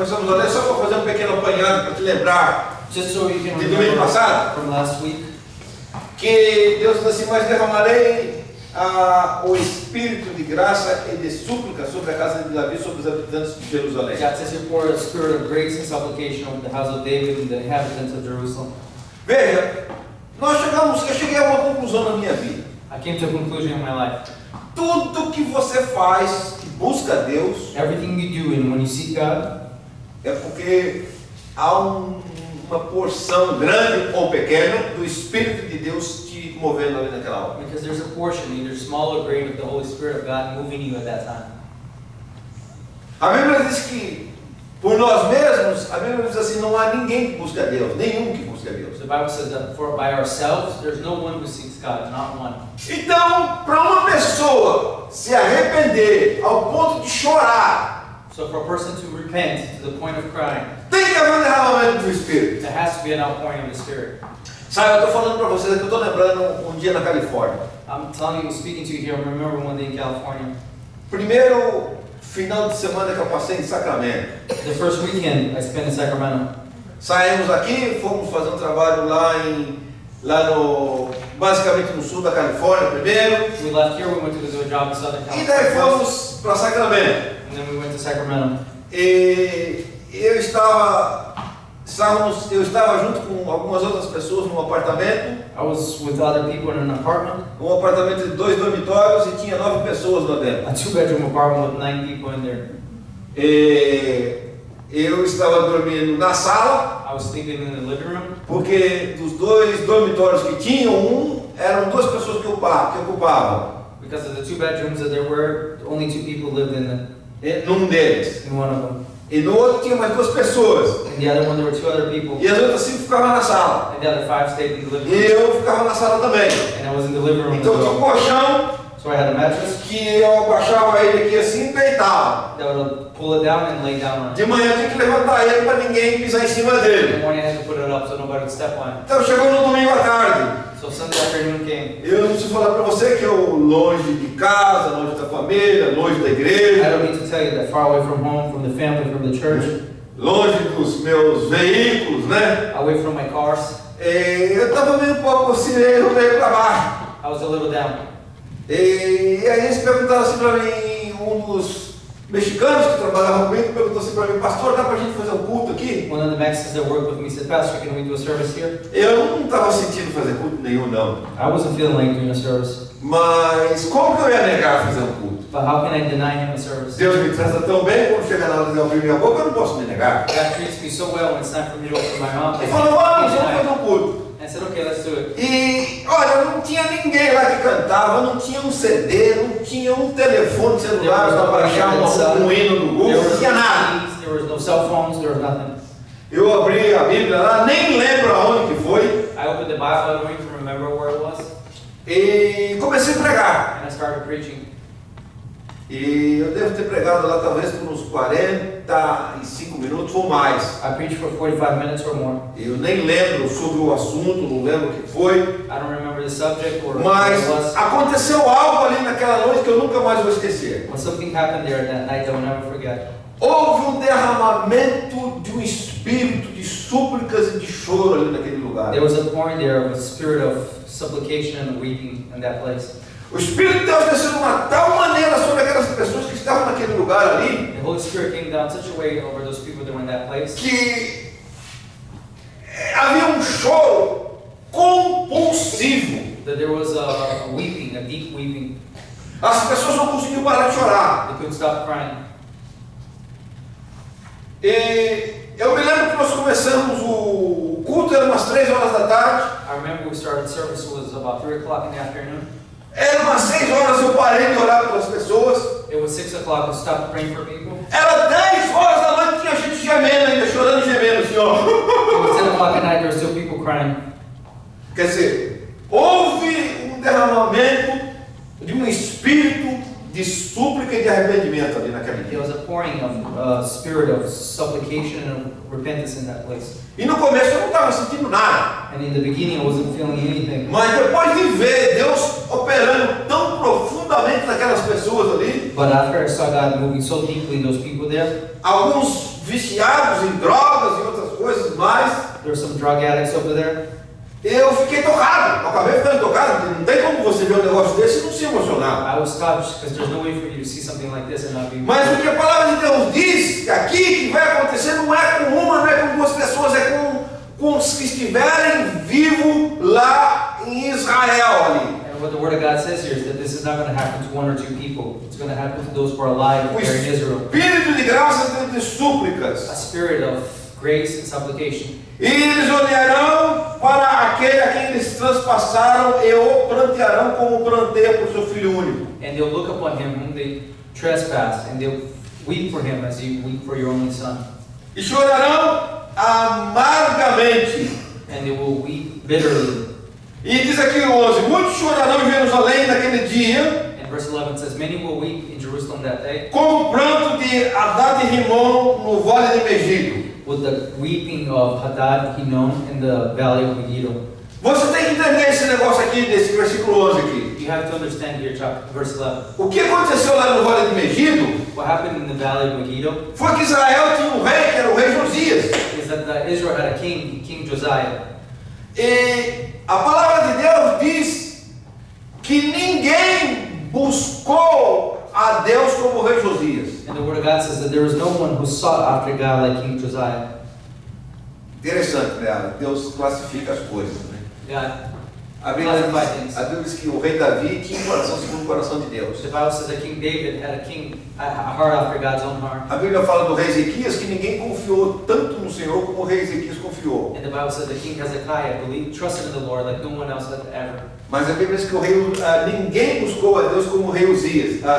começamos a ler, só para fazer um pequeno apanhado para te lembrar Just so you can de domingo remember passado, from last week, que Deus diz assim: mas derramarei o espírito de graça e de súplica sobre a casa de Davi, sobre os habitantes de Jerusalém. God says you pour a spirit of grace and supplication over the house of David and the inhabitants of Jerusalem. Veja, eu cheguei a uma conclusão na minha vida. I came to a conclusion in my life. Tudo que você faz e busca Deus Everything you do and when you seek God, é porque há uma porção grande ou pequena do Espírito de Deus te movendo ali naquela hora. because there's a portion, either small or great, of the Holy Spirit of God moving you at that time. A Bíblia diz que por nós mesmos, a Bíblia diz assim, não há ninguém que busca Deus, nenhum que busca Deus. The Bible says that for by ourselves, there's no one who seeks God, not one. Então, para uma pessoa se arrepender ao ponto de chorar, So for a person to repent to the point of crying, tem que haver um derramamento do Espírito. there has to be an outpouring of the Spirit. Sabe, eu estou falando para vocês que eu estou lembrando um dia na Califórnia. I'm telling you, speaking to you here, I remember one day in California, Primeiro final de semana que eu passei em Sacramento. the first weekend I spent in Sacramento. Saímos aqui, fomos fazer um trabalho basicamente no sul da Califórnia primeiro, We left here, we went to do a job in Southern e daí California, fomos para Sacramento. and then we went to Sacramento. E eu estava junto com algumas outras pessoas num apartamento, I was with other people in an apartment, um apartamento de 2 dormitórios e tinha 9 pessoas lá dentro. a 2-bedroom apartment with 9 people in there. E eu estava dormindo na sala, I was sleeping in the living room porque dos 2 dormitórios que tinham, eram 2 pessoas que ocupavam. because of the 2 bedrooms that there were. Only 2 people lived Num deles. in one of them. E no outro tinha mais 2 pessoas. In the other one, there were 2 other people, E as outras 5 ficavam na sala. and the other 5 stayed in the living E room. eu ficava na sala também. And I was in the living room as Então tinha um well. colchão So I had a mattress que eu abaixava ele aqui assim e deitava. that would pull it down and lay down on it. De manhã eu tinha que levantar ele para ninguém pisar em cima In the dele. morning, I had to put it up so nobody would step on it. Então chegou no domingo à tarde. So Sunday afternoon came. Eu não preciso falar para você que eu longe de casa, longe da família, longe da I igreja, don't need to tell you that far away from home, from the family, from the church, longe dos meus veículos, né? away from my cars, Eu estava meio um pouco assim, meio para baixo. I was a little down. E aí eles perguntaram assim para mim, um dos mexicanos que trabalhava comigo perguntou assim para mim: pastor, dá para a gente fazer um culto aqui? One of the Mexicans that worked with me said, Pastor, can we do a service here? Eu não estava sentindo fazer culto nenhum, não. I wasn't feeling like doing a service. Mas como que eu ia negar fazer um culto? But how can I deny him a service? Deus me trata tão bem, quando chega na hora de abrir minha boca, eu não posso me negar. God treats me so well when it's time for me to open my mouth. Ele I falou: vamos can't fazer deny. um culto. I said, okay, let's do it. E olha, não tinha ninguém lá que cantava, não tinha um CD, não tinha um telefone celular para baixar um hino do There Google, não was tinha no nada. CDs, there was no cell phones, there was nothing. Eu abri a Bíblia lá, nem lembro aonde que foi, I opened the Bible, I don't even remember where it was, e comecei a pregar. and I started preaching. E eu devo ter pregado lá talvez por uns 45 minutos ou mais. I preached for 45 minutes or more. Eu nem lembro sobre o assunto, não lembro o que foi. I don't remember the subject or what Mas it was. aconteceu algo ali naquela noite que eu nunca mais vou esquecer. But something happened there that night that I'll never forget. Houve um derramamento de um espírito de súplicas e de choro ali naquele lugar. There was a pouring there of a spirit of supplication and weeping in that place. O Espírito de Deus desceu de uma tal maneira sobre aquelas pessoas que estavam naquele lugar ali, The Holy Spirit came down such a way over those people that were in that place que havia um choro compulsivo. that there was a weeping, a deep weeping. As pessoas não conseguiam parar de chorar. They couldn't stop crying. E eu me lembro que nós começamos o culto, era umas 3 horas da tarde. I remember we started service was about 3 o'clock in the afternoon. Era umas 6 horas eu parei de orar pelas pessoas. It was 6 o'clock to stop praying for people. Era 10 horas da noite, tinha gente gemendo ainda, chorando e gemendo assim, ó. It was 10 o'clock at night, there were still people crying. Quer dizer, houve um derramamento de um espírito de súplica e de arrependimento ali naquele There dia. was a pouring of spirit of supplication and repentance in that place. E no começo eu não estava sentindo nada. And in the beginning, I wasn't feeling anything. Mas depois de ver Deus operando tão profundamente naquelas pessoas ali, But after I saw God moving so deeply in those people there, alguns viciados em drogas e outras coisas mais, there were some drug addicts over there. eu fiquei tocado. Eu acabei ficando tocado, porque não tem como você ver um negócio desse e não se emocionar. I was touched because there's no way for you to see something like this and not be Mas o que a palavra de Deus diz aqui que vai acontecer não é com uma, não é com duas pessoas, é com os que estiverem vivos lá em Israel ali. And what the Word of God says here is that this is not going to happen to one or two people. It's going to happen to those who are alive O there in Israel. espírito de graça e de A súplicas. spirit of grace and supplication. E eles olharão para aquele a quem eles transpassaram e o plantearão como planteia por seu filho único. And they'll look upon him whom they trespassed, and they'll weep for him as you weep for your only son. E chorarão amargamente. And they will weep bitterly. E diz aqui o 11: muitos chorarão em Jerusalém naquele dia, And verse 11 says, many will weep in Jerusalem that day, como o pranto de Haddad e Rimon no vale de Megido. with the weeping of Hadad, Hinnom, in the valley of Megiddo. Você tem que entender esse negócio aqui, desse versículo 11 aqui. You have to understand here, verse 11. O que aconteceu lá no vale de Megido What happened in the valley of Megiddo foi que Israel tinha um rei, que era o rei Josias. is that Israel had a king, King Josiah. E a palavra de Deus diz que ninguém buscou a Deus como o rei Josias. And the Word of God says that there was no one who sought after God like King Josiah. Interessante, né? Deus classifica as coisas, né? God, A Bíblia diz que o rei Davi tinha um coração segundo o coração de Deus. the Bible says that King David had a heart after God's own heart. A Bíblia fala do rei Ezequias que ninguém confiou tanto no Senhor como o rei Ezequias confiou. And the Bible says that King Hezekiah trusted in the Lord like no one else had ever. Mas a Bíblia diz que ninguém buscou a Deus como o rei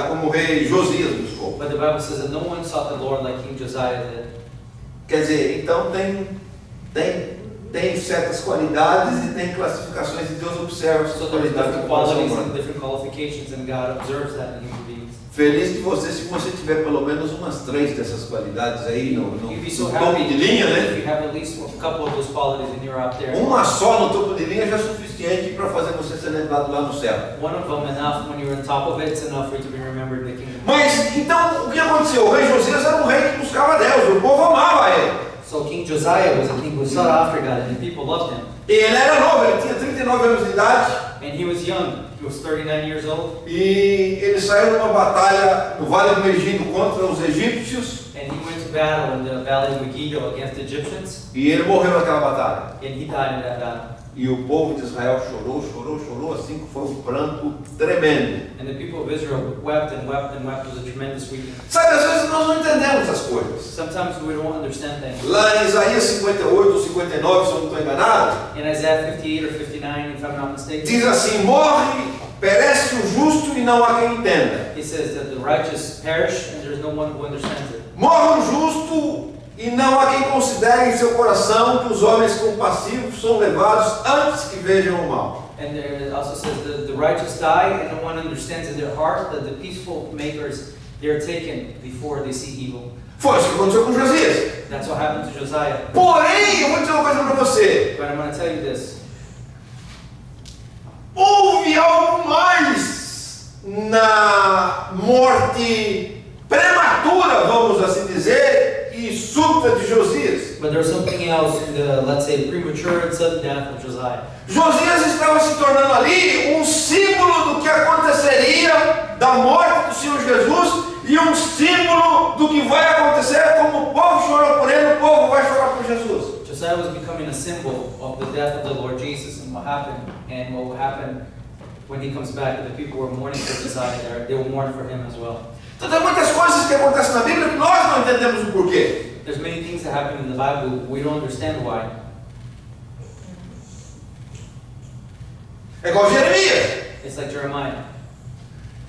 como o rei Josias buscou. But the Bible says that no one sought the Lord like King Josiah did. Quer dizer, então tem certas qualidades e tem classificações e Deus observa essas So there are qualidades different do coração qualities humano. and different qualifications, and God observes that in human beings. Feliz de você se você tiver pelo menos umas 3 dessas qualidades aí no You'd be so topo happy de linha, if né? you have at least a couple of those qualities and you're up there. Uma só no topo de linha já é suficiente para fazer você ser lembrado lá no céu. One of them enough, when you're on top of it, it's enough for you to be remembered in the kingdom. Mas então o que aconteceu? O rei Josias era um rei que buscava Deus, o povo amava ele. So King Josiah was a king who sought after God, and the people loved him. E ele era novo, ele tinha 39 anos de idade. And he was young. He was 39 years old. E ele saiu numa batalha no Vale do Megido contra os egípcios. And he went to battle in the valley of Megiddo against the Egyptians. E ele morreu naquela batalha. And he died in that battle. E o povo de Israel chorou, assim que foi um pranto tremendo. And the people of Israel wept and wept and wept. It was a tremendous weeping. Sabe, às vezes nós não entendemos as coisas. Sometimes we don't understand things. Lá em Isaías 58 ou 59, se eu não estou enganado, In Isaiah 58 or 59, if I'm not mistaken, diz assim: morre, perece o justo e não há quem entenda. it says that the righteous perish and there's no one who understands it. Morre o justo e não há quem considere em seu coração que os homens compassivos são levados antes que vejam o mal. And there it also says that the righteous die and no one understands in their heart that the peaceful makers, they're taken before they see evil. Foi isso que aconteceu com Josias. That's what happened to Josiah. Porém, eu vou dizer uma coisa para você: But I'm going to tell you this. houve algo mais na morte prematura, vamos assim dizer, e súbita de Josias. But there's something else in the, let's say, premature and sudden death of Josiah. Josias estava se tornando ali um símbolo do que aconteceria da morte do Senhor Jesus e um símbolo do que vai acontecer, como o povo chorou por ele, o povo vai chorar por Jesus. Josiah was becoming a symbol of the death of the Lord Jesus and what will happen when he comes back. And the people who are mourning for Josiah, they will mourn for him as well. Então tem muitas coisas que acontecem na Bíblia que nós não entendemos o porquê. There's many things that happen in the Bible we don't understand why. É igual Jeremias. It's like Jeremiah.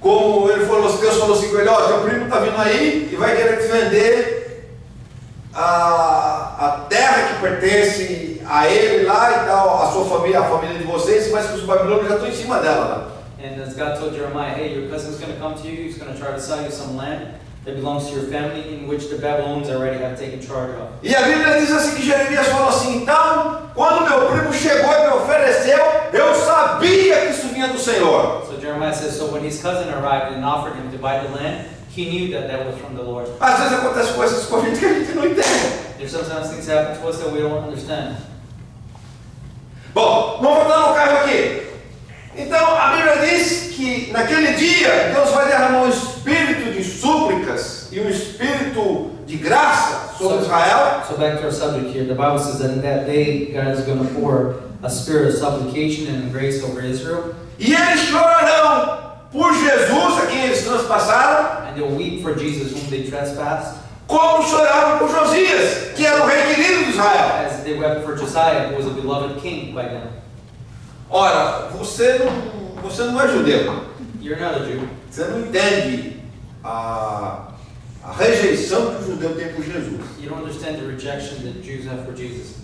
Como ele falou, Deus falou assim com ele: ó, teu primo está vindo aí e vai querer te vender a terra que pertence a ele lá e tal, a sua família, a família de vocês, mas que os babilônios já estão em cima dela lá. And as God told Jeremiah, hey, your cousin's going to come to you, he's going to try to sell you some land that belongs to your family, in which the Babylonians already have taken charge of. E a Bíblia diz assim que Jeremias falou assim: então, quando meu primo chegou e me ofereceu, eu sabia que isso vinha do Senhor. So Jeremiah says, so when his cousin arrived and offered him to buy the land, He knew that that was from the Lord. Às vezes acontece coisas com a gente que a gente não entende. There's sometimes things happen to us that we don't understand. Bom, vamos voltar no caso aqui. Então, a Bíblia diz que naquele dia Deus vai derramar um espírito de súplicas e um espírito de graça sobre Israel. So back to our subject here, the Bible says that in that day God is going to pour a spirit of supplication and grace over Israel. E eles chorarão por Jesus, a quem eles transpassaram, And they'll weep for Jesus whom they trespassed, como choraram por Josias, que era o rei querido de Israel. as they wept for Josiah, who was a beloved king by them. Ora, você não é judeu. You're not a Jew. Você não entende a rejeição que o judeu tem por Jesus. You don't understand the rejection that Jews have for Jesus.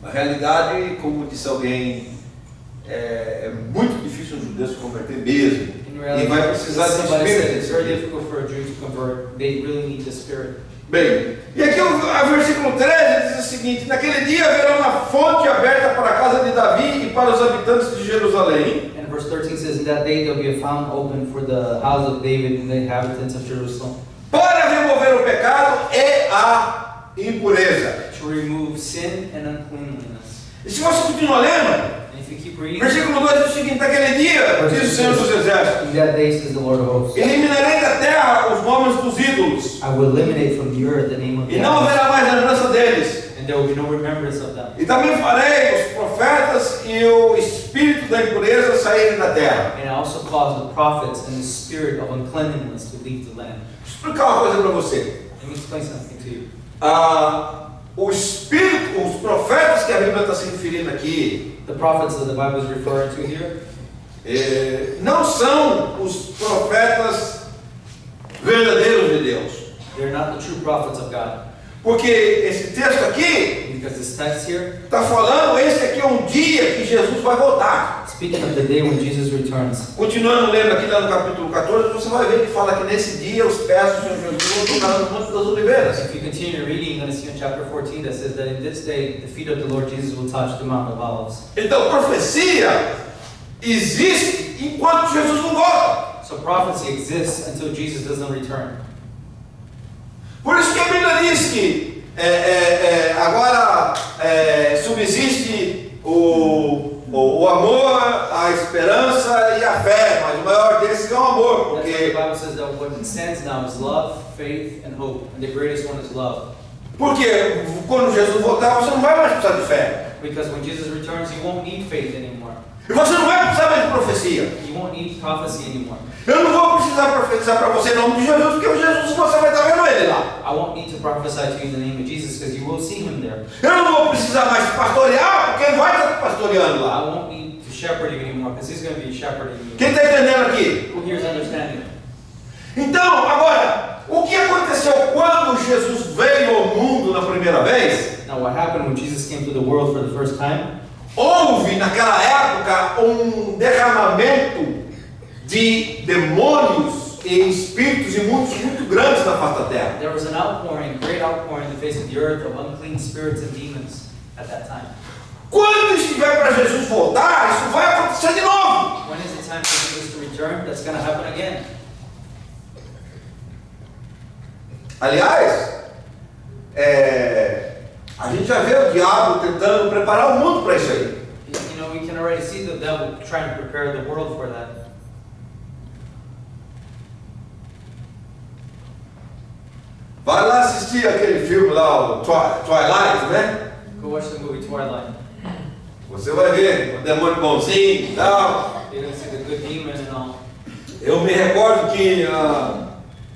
Na realidade, como disse alguém, é muito difícil um judeu se converter mesmo. In E reality, vai precisar de somebody said it's very espírito. difficult for a Jew to convert. They really need the Spirit. Bem, e aqui o versículo 13 diz o seguinte: naquele dia haverá uma fonte aberta para a casa de Davi e para os habitantes de Jerusalém. And verse 13 says, in that day there will be a fountain open for the house of David and the inhabitants of Jerusalem, Para remover o pecado e a impureza. to remove sin and uncleanliness. E se você continua lendo, And if you keep reading, versículo 2 diz o seguinte: naquele dia, diz o Senhor dos Exércitos, in that day says the Lord of hosts, eliminarei da terra os nomes dos ídolos, I will eliminate from the earth the name of the e não idols, haverá mais lembrança deles. and there will be no remembrance of them. E também farei os profetas e o espírito da impureza saírem da terra. And I also cause the prophets and the spirit of uncleanliness to leave the land. Vou explicar uma coisa para você. Let me explain something to you. O espírito, os profetas que a Bíblia está se referindo aqui, The prophets that the Bible is referring to here, não são os profetas verdadeiros de Deus. they're not the true prophets of God. Porque esse texto aqui Because this text here, está falando, esse aqui é um dia que Jesus vai voltar. speaking of the day when Jesus returns, Continuando lendo aqui lá no capítulo 14, você vai ver que fala que nesse dia os pés do Senhor Jesus vão tocar no Monte das Oliveiras. if you continue reading, you're going to see in chapter 14 that says that in this day the feet of the Lord Jesus will touch the Mount of Olives. Então, profecia existe enquanto Jesus não volta. So prophecy exists until Jesus doesn't return. Por isso que a Bíblia diz que agora subsiste o amor, a esperança e a fé, mas o maior desses é o amor, That's why the porque Bible says that what stands now is love, faith, and hope, and the greatest one is love. quando Jesus voltar você não vai mais precisar de fé, Because when Jesus returns, you won't need faith anymore. e você não vai precisar mais de profecia. You won't need prophecy anymore. Eu não vou precisar profetizar para você em nome de Jesus, porque o Jesus você vai estar vendo ele lá. I won't need to prophesy to you in the name of Jesus because you will see him there. Eu não vou precisar mais pastorear, porque ele vai estar pastoreando I lá. won't need to shepherd you anymore because he's going to be shepherding you. Quem está entendendo aqui? Who here is understanding? Então, agora, o que aconteceu quando Jesus veio ao mundo na primeira vez? Now, what happened when Jesus came to the world for the first time? Houve naquela época um derramamento de demônios e espíritos imundos muito grandes na face da terra. There was an outpouring, great outpouring in the face of the earth of unclean spirits and demons at that time. Quando estiver para Jesus voltar, isso vai acontecer de novo. When is the time for Jesus to return? That's going to happen again. Aliás, a gente já vê o diabo tentando preparar o mundo para isso aí. You know, we can already see the devil trying to prepare the world for that. Vai lá assistir aquele filme lá, o Twilight, né? Go watch the movie Twilight. Você vai ver o demônio bonzinho e tal. You're going to see the good demon and all. Eu me recordo que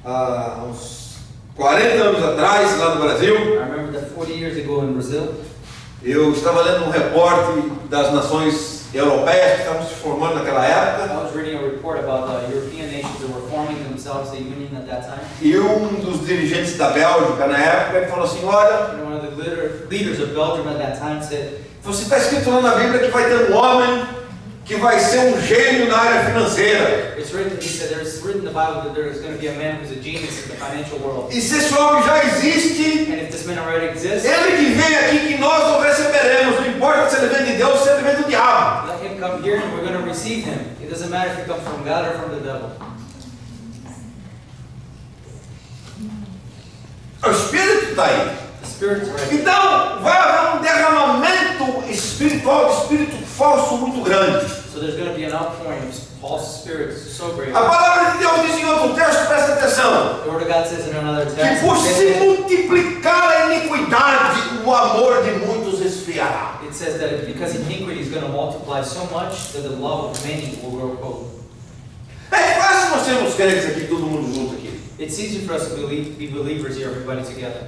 há uns 40 anos atrás, lá no Brasil, I remember that 40 years ago in Brazil, eu estava lendo um repórter das nações europeias que estavam se formando naquela época, I was reading a report about the European nations that were forming themselves, the Union at that time. e dos dirigentes da Bélgica na época ele falou assim: olha, And one of the leaders of Belgium at that time said, você está escrito lá na Bíblia que vai ter um homem que vai ser um gênio na área financeira. it's written, he said, there's written in the Bible that there is going to be a man who's a genius in the financial world. E se esse homem já existe, And if this man already exists, ele que vem aqui que nós o receberemos, não importa se ele vem de Deus ou se ele vem do diabo. let him come here and we're going to receive him. It doesn't matter if he comes from God or from the devil. O Espírito está aí. The Spirit's right. Então, vai haver um derramamento espiritual, de espírito falso muito grande. So there's going to be an outpouring of false spirits so great. A palavra de Deus diz em outro texto, presta atenção, The Word of God says in another que text, por se multiplicar a iniquidade, o amor de muitos esfriará. it says that because iniquity is going to multiply so much that the love of many will grow cold. É fácil nós sermos crentes aqui, todo mundo junto aqui. It's easy for us to be believers here, everybody together.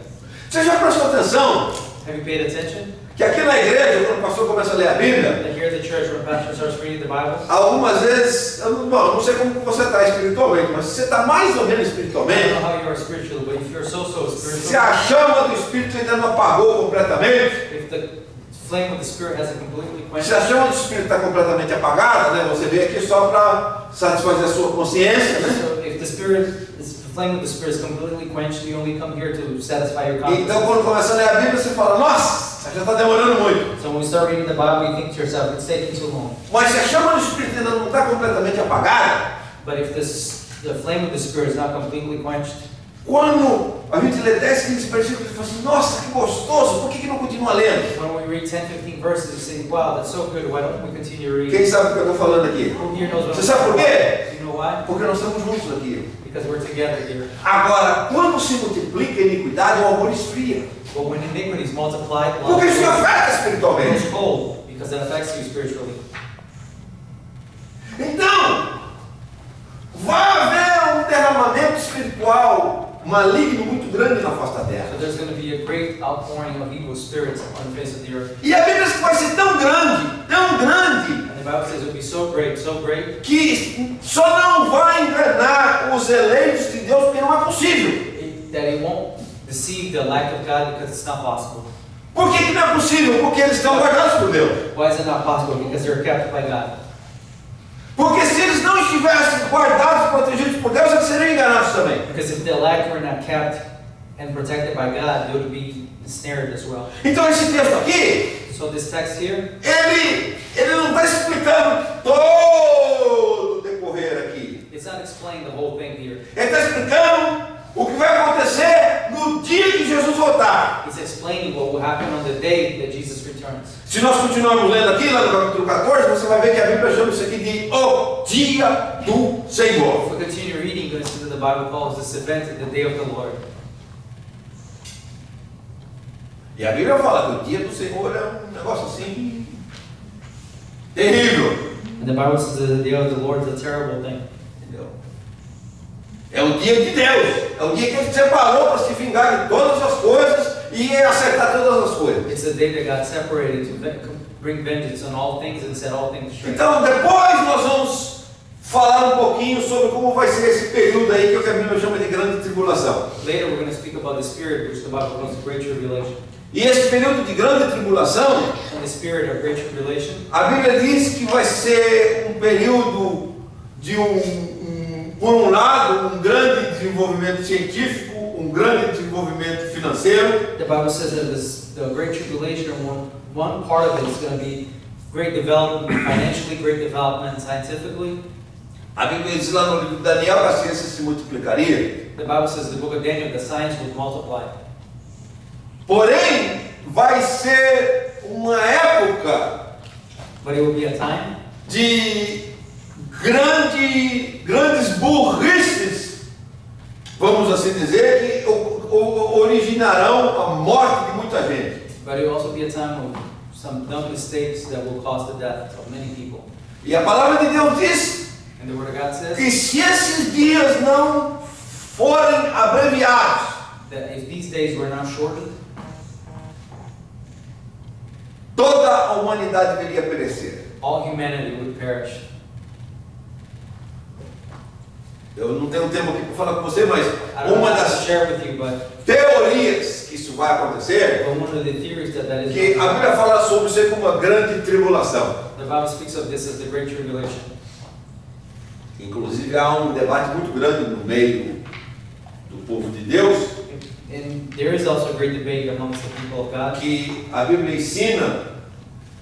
Você já prestou atenção Have you paid attention? que aqui na igreja, quando o pastor começa a ler a Bíblia, That here at the church when pastor starts reading the Bible, algumas vezes, não sei como você está espiritualmente, mas se você está mais ou menos I espiritualmente, don't know how you are spiritually, but if you're so se spiritual, a chama do Espírito ainda não apagou completamente, if the flame of the Spirit hasn't completely quenched, se a chama do Espírito está completamente apagada, né, você veio aqui só para satisfazer a sua consciência, né? so if the flame of the Spirit is completely quenched, you only come here to satisfy your conscience. Então quando começa a ler a Bíblia, você fala, nossa, já está demorando muito. So when we start reading the Bible, you think to yourself, it's taking too long. Mas se a chama do Espírito ainda não está completamente apagada, But if the flame of the Spirit is not completely quenched, quando a gente lê 10, 15 versículos, você fala assim, nossa, que gostoso, por que não continua lendo? when we read 10, 15 verses, you say, wow, that's so good, why don't we continue reading? Quem sabe o que eu estou falando aqui? Who here knows what Você I'm sabe por talking quê? about? You know why? Porque nós estamos juntos aqui. Because we're together here. Agora, quando se multiplica a iniquidade, o amor esfria. But when iniquity is multiplied, love Porque isso afeta espiritualmente. grows cold, because that affects you spiritually. Então, vai haver um derramamento espiritual maligno muito grande na face da terra. So there's going to be a great outpouring of evil spirits on the face of the earth. E a Bíblia diz que vai ser tão grande, And the Bible says it will be so great, que só não vai enganar os eleitos de Deus, porque não é possível. that it won't deceive the elect of God because it's not possible. Por que não é possível? Porque eles estão guardados por Deus. Why is it not possible? Because they're kept by God. Porque se eles não estivessem guardados, protegidos por Deus, eles seriam enganados também. Because if the elect were not kept and protected by God, they would be ensnared as well. Então esse texto aqui, So this text here, ele não está explicando todo o decorrer aqui. it's not explaining the whole thing here. Ele está explicando o que vai acontecer no dia que Jesus voltar. It's explaining what will happen on the day that Jesus returns. Se nós continuarmos lendo aqui, lá no capítulo 14, você vai ver que a Bíblia chama isso aqui de o dia do Senhor. If we continue reading, you're going to see that the Bible calls this event the day of the Lord. E a Bíblia fala que o dia do Senhor é um negócio assim terrível. And the Bible says that the day of the Lord is a terrible thing. Entendeu? É o dia de Deus. É o dia que Ele separou para se vingar de todas as coisas e acertar todas as coisas. It's the day that God separated to bring vengeance on all things and set all things straight. Então, depois nós vamos falar um pouquinho sobre como vai ser esse período aí que a Bíblia chama de grande tribulação. Later we're going to speak about the spirit, which the Bible calls the Great Tribulation. E esse período de grande tribulação, And the spirit of Great Tribulation, a Bíblia diz que vai ser um período de por um lado, um grande desenvolvimento científico, um grande desenvolvimento financeiro, the Bible says that the Great Tribulation, one part of it is going to be great development financially, great development scientifically. a Bíblia diz lá no livro de Daniel que a ciência se multiplicaria. The Bible says in the book of Daniel that science would multiply. Porém, vai ser uma época But it will be a time de grandes burrices, vamos assim dizer, que originarão a morte de muita gente. But it will also be a time of some dumb mistakes that will cause the death of many people. E a palavra de Deus diz And the Word of God says que se esses dias não forem abreviados, that if these days were not shortened, toda a humanidade deveria perecer. all humanity would perish. Eu não tenho tempo aqui para falar com você, mas I don't uma know how to das share with you, but teorias que isso vai acontecer, one of the theories that is que a Bíblia fala sobre ser como uma grande tribulação. the Bible speaks of this as the Great Tribulation. Inclusive há um debate muito grande no meio do povo de Deus, And there is also a great debate amongst the people of God. que a Bíblia ensina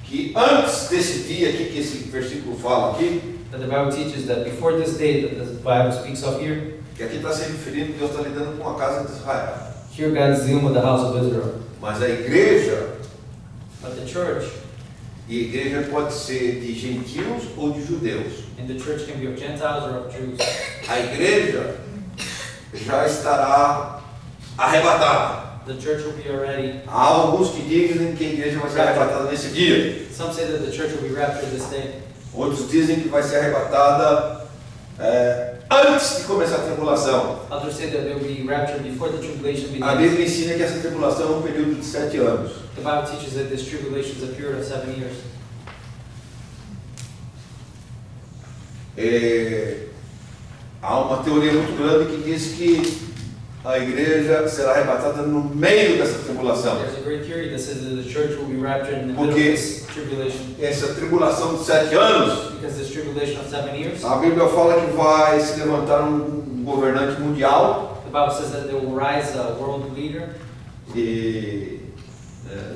que antes desse dia aqui que esse versículo fala aqui, But the Bible teaches that before this day that the Bible speaks of here, que aqui está se referindo, Deus está lidando com a casa de Israel. here God is dealing with the house of Israel. Mas a igreja, But the church, e a igreja pode ser de gentios ou de judeus. and the church can be of Gentiles or of Jews. A igreja já estará arrebatada. The church will be already. Há alguns que dizem que a igreja vai ser arrebatada nesse dia. Some say that the church will be raptured this day. Outros dizem que vai ser arrebatada antes de começar a tribulação. Others say that they will be raptured before the tribulation A begins. Bíblia ensina que essa tribulação é um período de 7 anos. The Bible teaches that this tribulation is a period of 7 years. Há uma teoria muito grande que diz que a igreja será arrebatada no meio dessa tribulação. There's a great theory that says that the church will be raptured in the middle of Porque this tribulation. essa tribulação de 7 anos, Because this tribulation of 7 years, a Bíblia fala que vai se levantar um governante mundial the Bible says that there will rise a world leader. e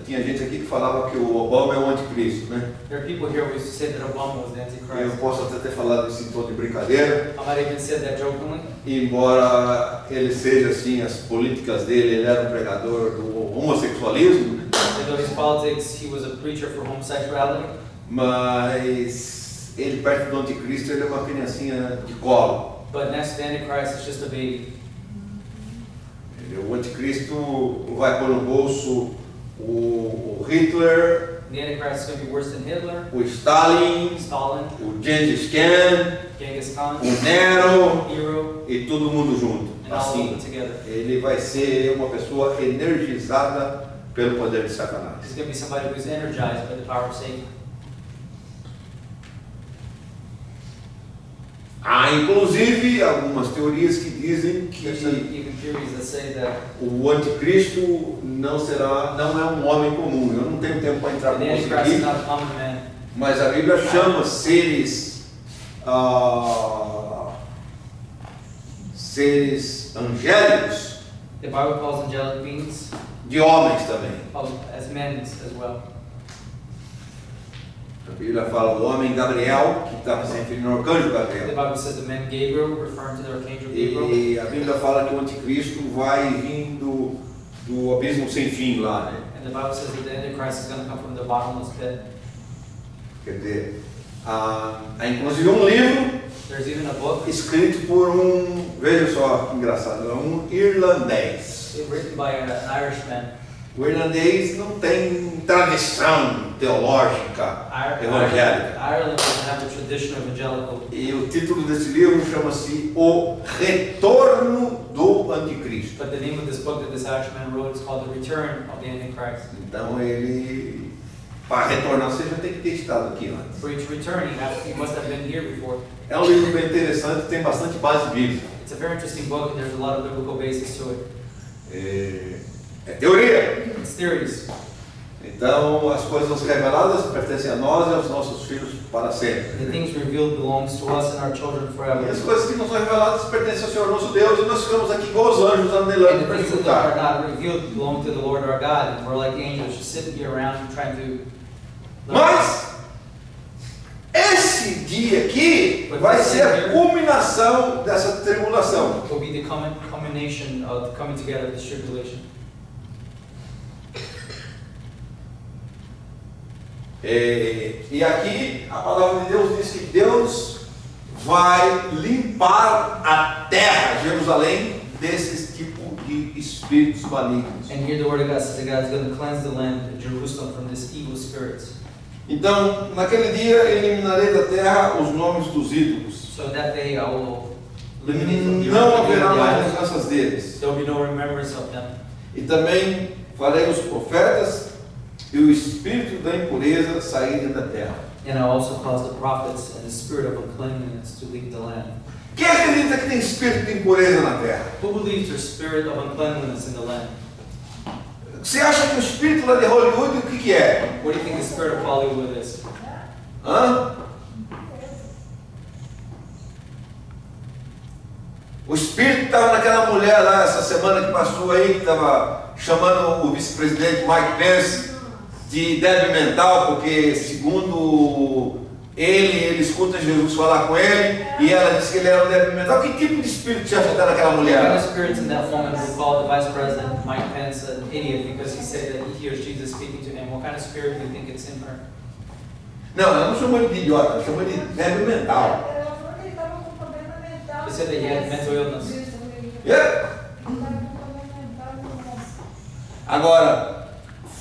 tinha gente aqui que falava que o Obama é o anticristo, né? There are people here who used to say that Obama was the Eu Antichrist. posso até ter falado isso em tom de brincadeira, I might even said that jokingly. embora ele seja assim, as políticas dele, ele era um pregador do homossexualismo, né? Although his politics, he was a preacher for homosexuality. Mas ele perto do anticristo ele é uma criancinha de colo. But next to the Antichrist, it's just a baby. O anticristo vai pôr no bolso o Hitler, The Antichrist is going to be worse than Hitler, o Stalin, Stalin, o Gengis Khan, Genghis Khan, o Nero Nero, e todo mundo junto. and all of Assim, them together. ele vai ser uma pessoa energizada pelo poder de Satanás. He's going to be somebody who's energized by the power of Satan. Há inclusive algumas teorias que dizem There's some que even theories that say that o anticristo não é um homem comum. Eu não tenho tempo para entrar the com você Antichrist is aqui, not a common man. mas a Bíblia chama seres angélicos The Bible calls angelic beings de homens também. as men as well. A Bíblia fala do homem Gabriel, que estava se referindo ao arcanjo The Gabriel. Bible says the man Gabriel, referring to the archangel Gabriel. E a Bíblia fala que o anticristo vai vindo do abismo sem fim lá, né? And the Bible says that the Antichrist is going to come from the bottomless pit. Quer dizer, há inclusive um livro There's even a book escrito por veja só que engraçado, um irlandês. written by an Irishman. O irlandês não tem tradição teológica evangélica. Ireland doesn't have a tradition of evangelical. E o título desse livro chama-se O Retorno do Anticristo. But the name of this book that this Irishman wrote is called The Return of the Antichrist. Então ele, para retornar, você já tem que ter estado aqui antes. For you to return, he must have been here before. É um livro bem interessante, tem bastante base bíblica. It's a very interesting book, and there's a lot of biblical basis to it. É teoria. It's theories. Então as coisas reveladas pertencem a nós e aos nossos filhos para sempre. The things revealed belongs to us and our children E forever. as coisas que não são reveladas pertencem ao Senhor nosso Deus e nós ficamos aqui igual os anjos And anelando the para things that are escutar. not revealed belong to the Lord our God, and we're like angels just sitting here around trying to. Mas esse dia aqui vai ser a culminação dessa tribulação. Will be the culmination of the coming together of this tribulation. E aqui a palavra de Deus diz que Deus vai limpar a terra, Jerusalém, desses tipos de espíritos malignos. And here the word of God says that God is going to cleanse the land of Jerusalem from these evil spirits. Então, naquele dia eliminarei da terra os nomes dos ídolos. So that day I will eliminate from the Não earth the haverá mais idols. lembranças deles. There will be no remembrance of them. E também farei os profetas e o espírito da impureza saírem da terra. And I also cause the prophets and the spirit of uncleanness to leave the land. Quem acredita que tem espírito de impureza na terra? Who believes there's spirit of uncleanliness in the land? Você acha que o espírito lá de Hollywood o que é? What do you think the spirit of Hollywood is? Hã? O espírito estava naquela mulher lá essa semana que passou aí, que estava chamando o vice-presidente Mike Pence de débil mental, porque segundo ele escuta Jesus falar com ele, e ela diz que ele era um débil mental. Que tipo de espírito tinha afetado aquela What kind of mulher? spirits in that woman would call the vice president Mike Pence an idiot because he said that he hears Jesus speaking to him? What kind of spirit do you think it's in her? Não, ela não chamou ele de idiota, ela chamou ele de débil mental. Ela falou que ele estava com problema mental. He said that he had mental illness. Yeah. Ele estava com problema mental. Agora,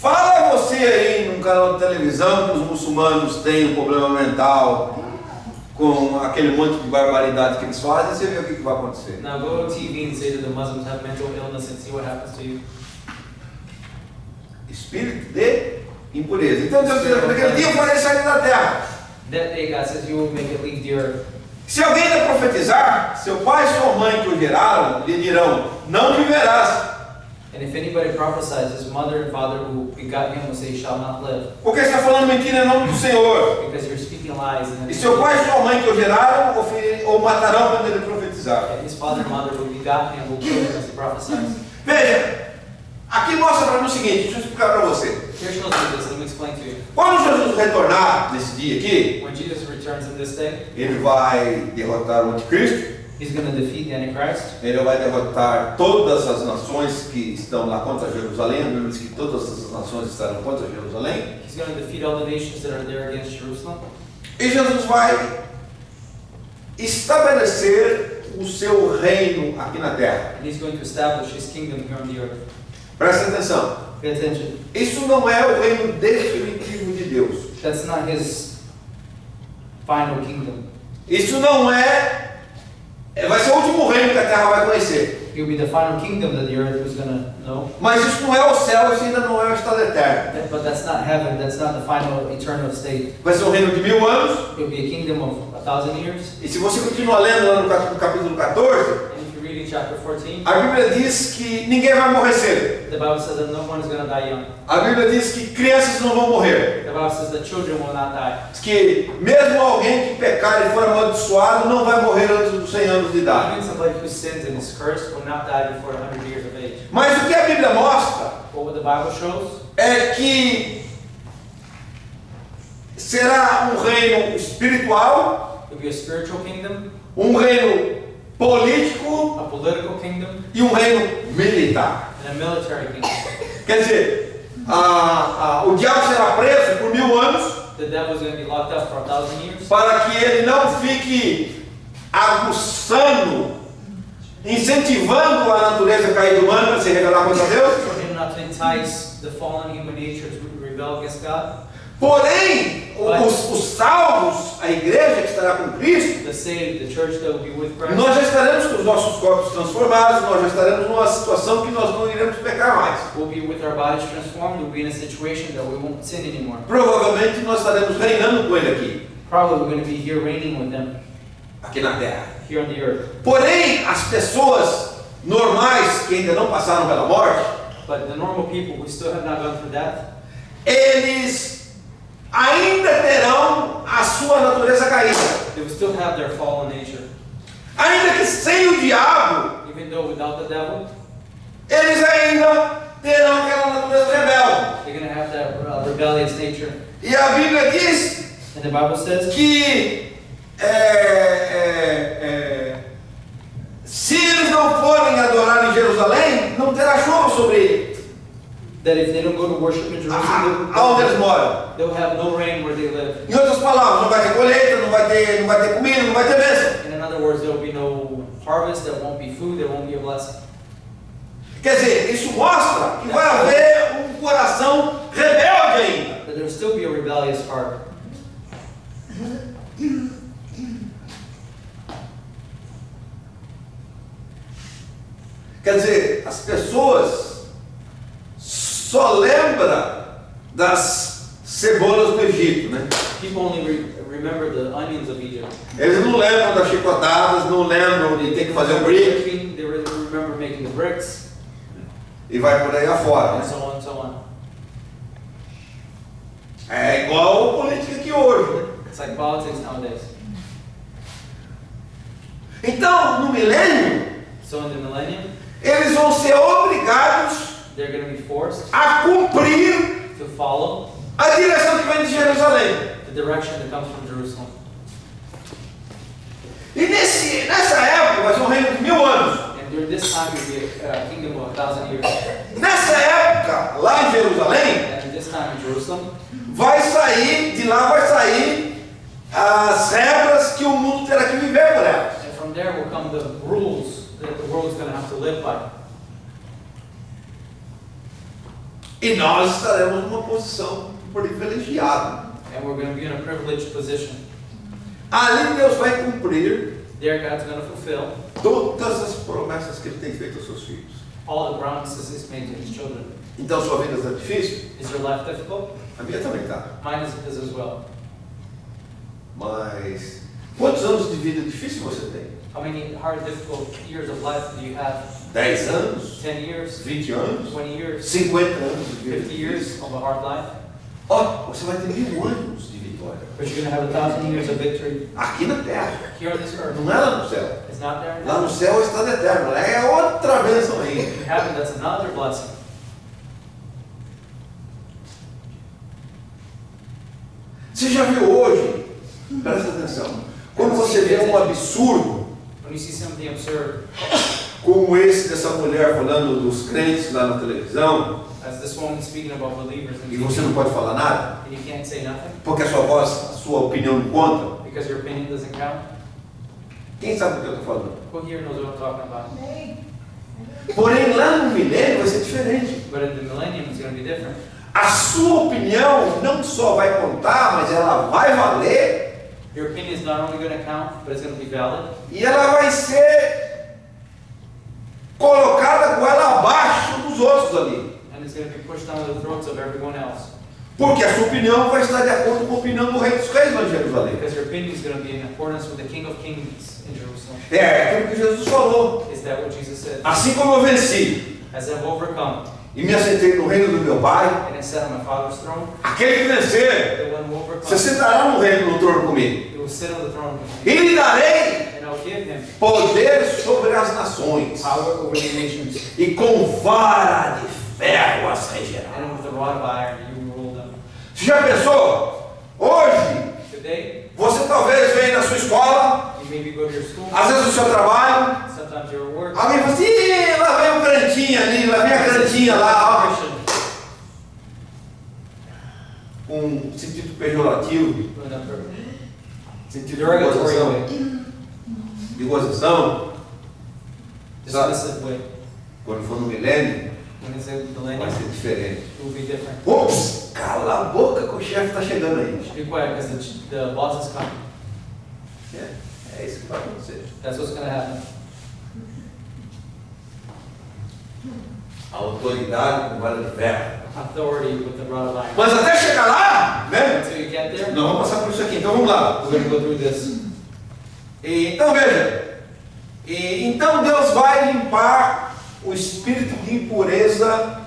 fala você aí num canal de televisão que os muçulmanos têm um problema mental com aquele monte de barbaridade que eles fazem, você vê o que vai acontecer. Now go to TV and say that the Muslims have mental illness and see what happens to you. Espírito de impureza. Então Deus diz, naquele dia eu farei sair da terra. That day God says you will make it leave the earth. Se alguém ainda profetizar, seu pai e sua mãe que o geraram lhe dirão, não viverás. And if anybody prophesies, his mother and father who begot him will say, shall not live. Porque está falando mentira em nome do Senhor. Because you're speaking lies. And E seu pai e sua mãe que o geraram ou matarão quando ele profetizar. his father and mother who begot him will kill him as he prophesies. Veja, aqui mostra para mim o seguinte, deixa eu explicar para você. Here shows me this. Let me explain to you. Quando Jesus retornar nesse dia aqui, When Jesus returns in this day, ele vai derrotar o anticristo, he's going to defeat the Antichrist. ele vai derrotar todas as nações que estão lá contra Jerusalém. A Bíblia diz que todas as nações estarão contra Jerusalém. He's going to defeat all the nations that are there against Jerusalem. E Jesus vai estabelecer o seu reino aqui na terra. And he's going to establish his kingdom here on the earth. Presta atenção. Pay attention. Isso não é o reino definitivo de Deus. That's not his final kingdom. Isso não vai ser o último reino que a terra vai conhecer. It will be the final kingdom that the earth was going to know. Mas isso não é o céu, isso ainda não é o estado eterno. But that's not heaven. That's not the final eternal state. Vai ser um reino de 1000 anos. It will be a kingdom of 1,000 years. E se você continuar lendo lá no capítulo 14, And if you read in chapter 14, a Bíblia diz que ninguém vai morrer cedo. the Bible says that no one is going to die young. A Bíblia diz que crianças não vão morrer. The Bible says that children will not die. Diz que mesmo alguém que pecar e for amaldiçoado não vai morrer antes dos 100 anos de idade. Even somebody who sins and is cursed will not die before 100 years of age. Mas o que a Bíblia mostra But what the Bible shows é que será um reino espiritual, will be a spiritual kingdom, um reino político a political kingdom, e um reino militar. and a military kingdom. Quer dizer, o diabo será preso por 1000 anos The devil is going to be locked up for 1,000 years para que ele não fique aguçando, incentivando a natureza caída humana para se rebelar contra Deus. for him not to entice the fallen human nature to rebel against God. Porém, os salvos, a igreja que estará com Cristo, The saved, the church that will be with Christ, nós já estaremos com os nossos corpos transformados, nós já estaremos numa situação que nós não iremos pecar mais. will be with our bodies transformed. We'll be in a situation that we won't sin anymore. Provavelmente nós estaremos reinando com Ele aqui, Probably we're going to be here reigning with them aqui na terra. here on the earth. Porém, as pessoas normais que ainda não passaram pela morte, But the normal people who still have not gone through death, eles ainda terão a sua natureza caída. they will still have their fallen nature. Ainda que sem o diabo, Even though without the devil, eles ainda terão aquela natureza rebelde. they're going to have that rebellious nature. E a Bíblia diz And the Bible says que se eles não forem adorar em Jerusalém, não terá chuva sobre that if they don't go to worship in Jerusalem, aonde eles moram. they'll have no rain where they live. Em outras palavras, não vai ter colheita, não vai ter comida, não vai ter bênção. And in other words, there will be no harvest, there won't be food, there won't be a blessing. Quer dizer, isso mostra que vai haver um coração rebelde ainda. But there will still be a rebellious heart. Quer dizer, as pessoas só lembram das cebolas do Egito, né? People only remember the onions of Egypt. Eles não lembram das chicotadas, não lembram de ter que fazer o brick They really remember making the bricks, e vai por aí afora, and né? so on and so on. É igual a política aqui hoje, né? It's like politics nowadays. Então, no milênio, So in the millennium, eles vão ser obrigados they're going to be forced a cumprir to follow a direção que vem de Jerusalém. the direction that comes from Jerusalem. E nessa época vai ser um reino de 1000 anos. And during this time, it will be a kingdom of 1,000 years. Nessa época, lá em Jerusalém, And this time in Jerusalem, de lá vai sair as regras que o mundo terá que viver por elas. and from there will come the rules that the world is going to have to live by. E nós estaremos numa posição privilegiada. And we're going to be in a privileged position. Ali Deus vai cumprir There, God's going to fulfill todas as promessas que Ele tem feito aos seus filhos. all the promises He's made to His children. Então sua vida está difícil? Is your life difficult? A minha também está. Mine is as well. Mas quantos anos de vida difícil você tem? How many hard, difficult years of life do you have? 10 anos? 10 years? 20 anos? 20 years? 50 anos de vida 50 years of a hard life? Ó, você vai ter 1000 anos de vitória. But you're going to have 1,000 years of victory Aqui na terra. here on this earth. Não é lá no céu. It's not there Lá now. no céu é o estado eterno. Lá é outra bênção aí. In heaven, that's another blessing. Você já viu hoje? Presta atenção. Quando você vê um absurdo When you see something absurd, como esse dessa mulher falando dos crentes lá na televisão, as this woman speaking about believers, e você não pode falar nada, and you can't say nothing porque a sua voz, a sua opinião não conta, because your opinion doesn't count. quem sabe do que eu estou falando? Who here knows what I'm talking about? Nem. Porém, lá no milênio vai ser diferente. But in the millennium, it's going to be different. A sua opinião não só vai contar, mas ela vai valer Your opinion is not only going to count, but it's going to be valid, e ela vai ser colocada goela abaixo dos outros ali. and it's going to be pushed down the throats of everyone else. Porque a sua opinião vai estar de acordo com a opinião do Rei dos Reis lá em Jerusalém. Because your opinion is going to be in accordance with the King of Kings in Jerusalem. É aquilo que Jesus falou. Is that what Jesus said? Assim como eu venci As I've overcome, e me assentei no reino do meu Pai, and I sat on my Father's throne, aquele que vencer, the one who se overcomes, sentará no reino no trono comigo. he will sit on the throne with me, E lhe darei and I'll give him poder sobre as nações, power over the nations, e com vara de ferro as regerá. and with the rod of iron you will rule them. Você já pensou? Hoje, Today, você talvez venha na sua escola, you maybe go to your school, às vezes no seu trabalho, sometimes you're at work, alguém fala assim: "Ih, lá vem o crentinho ali, lá vem a crentinha lá, ó." Christian, Um sentido pejorativo, doing that for- sentido de derogatory gozação, way, de gozação. dismissive way. Quando for no milênio, When it's in the vai millennium, ser diferente. it will be different. Ups, cala a boca que o chefe está chegando aí. Be quiet because the boss is coming. É isso que vai acontecer. That's what's going to happen. A autoridade com vara de ferro. Authority with the rod of iron. Mas até chegar lá, né? Until you get there, Nós vamos passar por isso aqui, então vamos lá. we're going to go through this. Então veja, então Deus vai limpar o espírito de impureza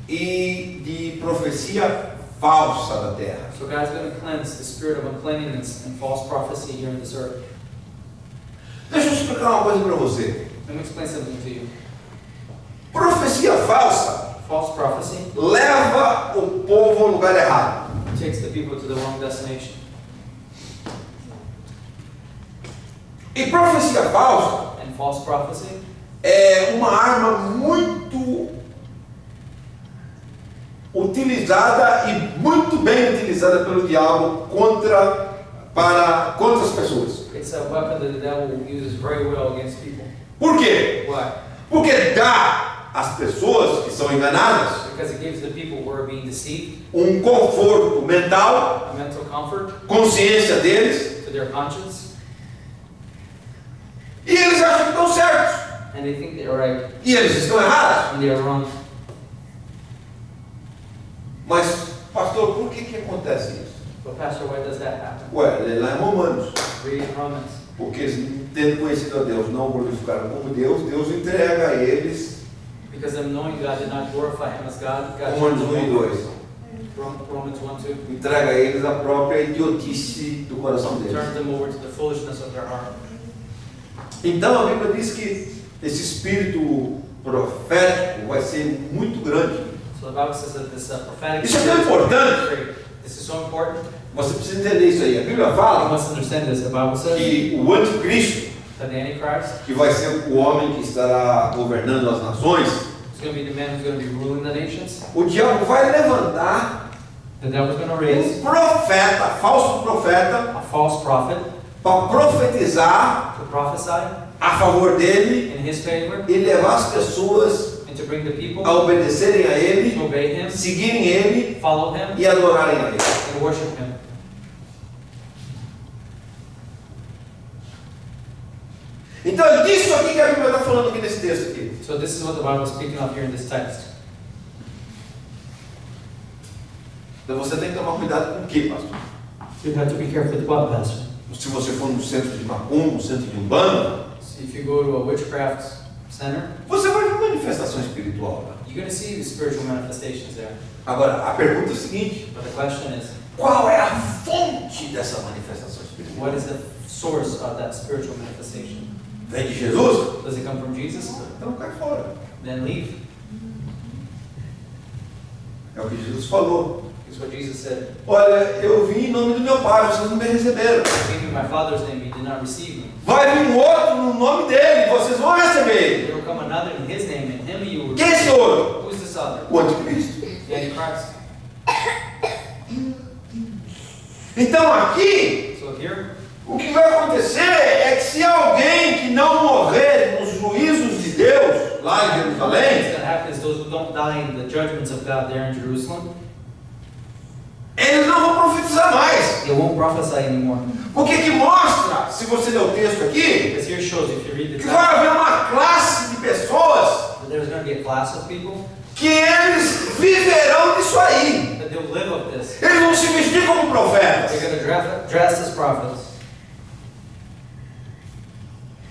e de profecia falsa da terra. So God's going to cleanse the spirit of uncleanness and false prophecy here on this earth. Deixa eu explicar uma coisa para você. Let me explain something to you. Profecia falsa False prophecy leva o povo ao lugar errado. takes the people to the wrong destination. E profecia falsa And false prophecy é uma arma muito utilizada e muito bem utilizada pelo diabo contra as pessoas. it's a weapon that the devil uses very well against people. Por quê? Why? Porque dá às pessoas que são enganadas Because it gives the people who are being deceived um conforto mental, a mental comfort consciência deles, to their conscience, e eles acham que estão certos. and they think they're right E eles estão errados. when they are wrong. Mas, pastor, por que acontece isso? But Pastor, why does that happen? Ué, lê lá em Romanos. Read Romans. Porque eles, tendo conhecido a Deus, não o glorificaram como Deus, Deus entrega a eles Because them knowing God did not glorify Him as God, God Romanos 1 e 2. Romans 1, 2 Entrega a eles a própria idiotice do coração deles. turns them over to the foolishness of their heart. Então a Bíblia diz que esse espírito profético vai ser muito grande. So the Bible says that this prophetic Isso é tão importante this is so important Você precisa entender isso aí. A Bíblia You fala must understand this. The Bible says que o anticristo, that the Antichrist que vai ser o homem que estará governando as nações, is going to be the man who's going to be ruling the nations. o diabo vai levantar The devil's going to raise profeta, falso profeta, a false prophet para profetizar to prophesy a favor dele in his favor e levar as pessoas and to bring the people a obedecerem a to ele, obey him, seguirem ele follow him, e adorarem a ele. and worship him. Então é disso aqui que a Bíblia está falando aqui nesse texto aqui. So this is what the Bible is speaking of here in this text. Então você tem que tomar cuidado com o que, pastor? You have to be careful with what, Pastor. Se você for no centro de macumba, no centro de umbanda, So if you go to a witchcraft center, você vai ver manifestação espiritual. Tá? you're going to see the spiritual manifestations there. Agora, a pergunta é a seguinte: But the question is, qual é a fonte dessa manifestação espiritual? what is the source of that spiritual manifestation? Vem de Jesus? Does it come from Jesus? Então cai fora. Then leave. É o que Jesus falou. It's what Jesus said. Olha, eu vim em nome do meu Pai, vocês não me receberam. I came in my Father's name, you did not receive me. Vai vir um outro no nome dele, vocês vão receber ele. There will come another in his name, and him you will Quem é esse outro? Who's this other? O anticristo. The Antichrist. Então aqui, So here, o que vai acontecer é que se alguém que não morrer nos juízos de Deus, lá em what's Jerusalém, going to happen is those who don't die in the judgments of God there in Jerusalem, eles não vão profetizar mais. they won't prophesy anymore. O que que mostra, se você ler o texto aqui, Because here shows, if you read the que text, vai haver uma classe de pessoas that there's going to be a class of people que eles viverão disso aí. that they'll live of this. Eles vão se vestir como profetas. They're going to dress as prophets.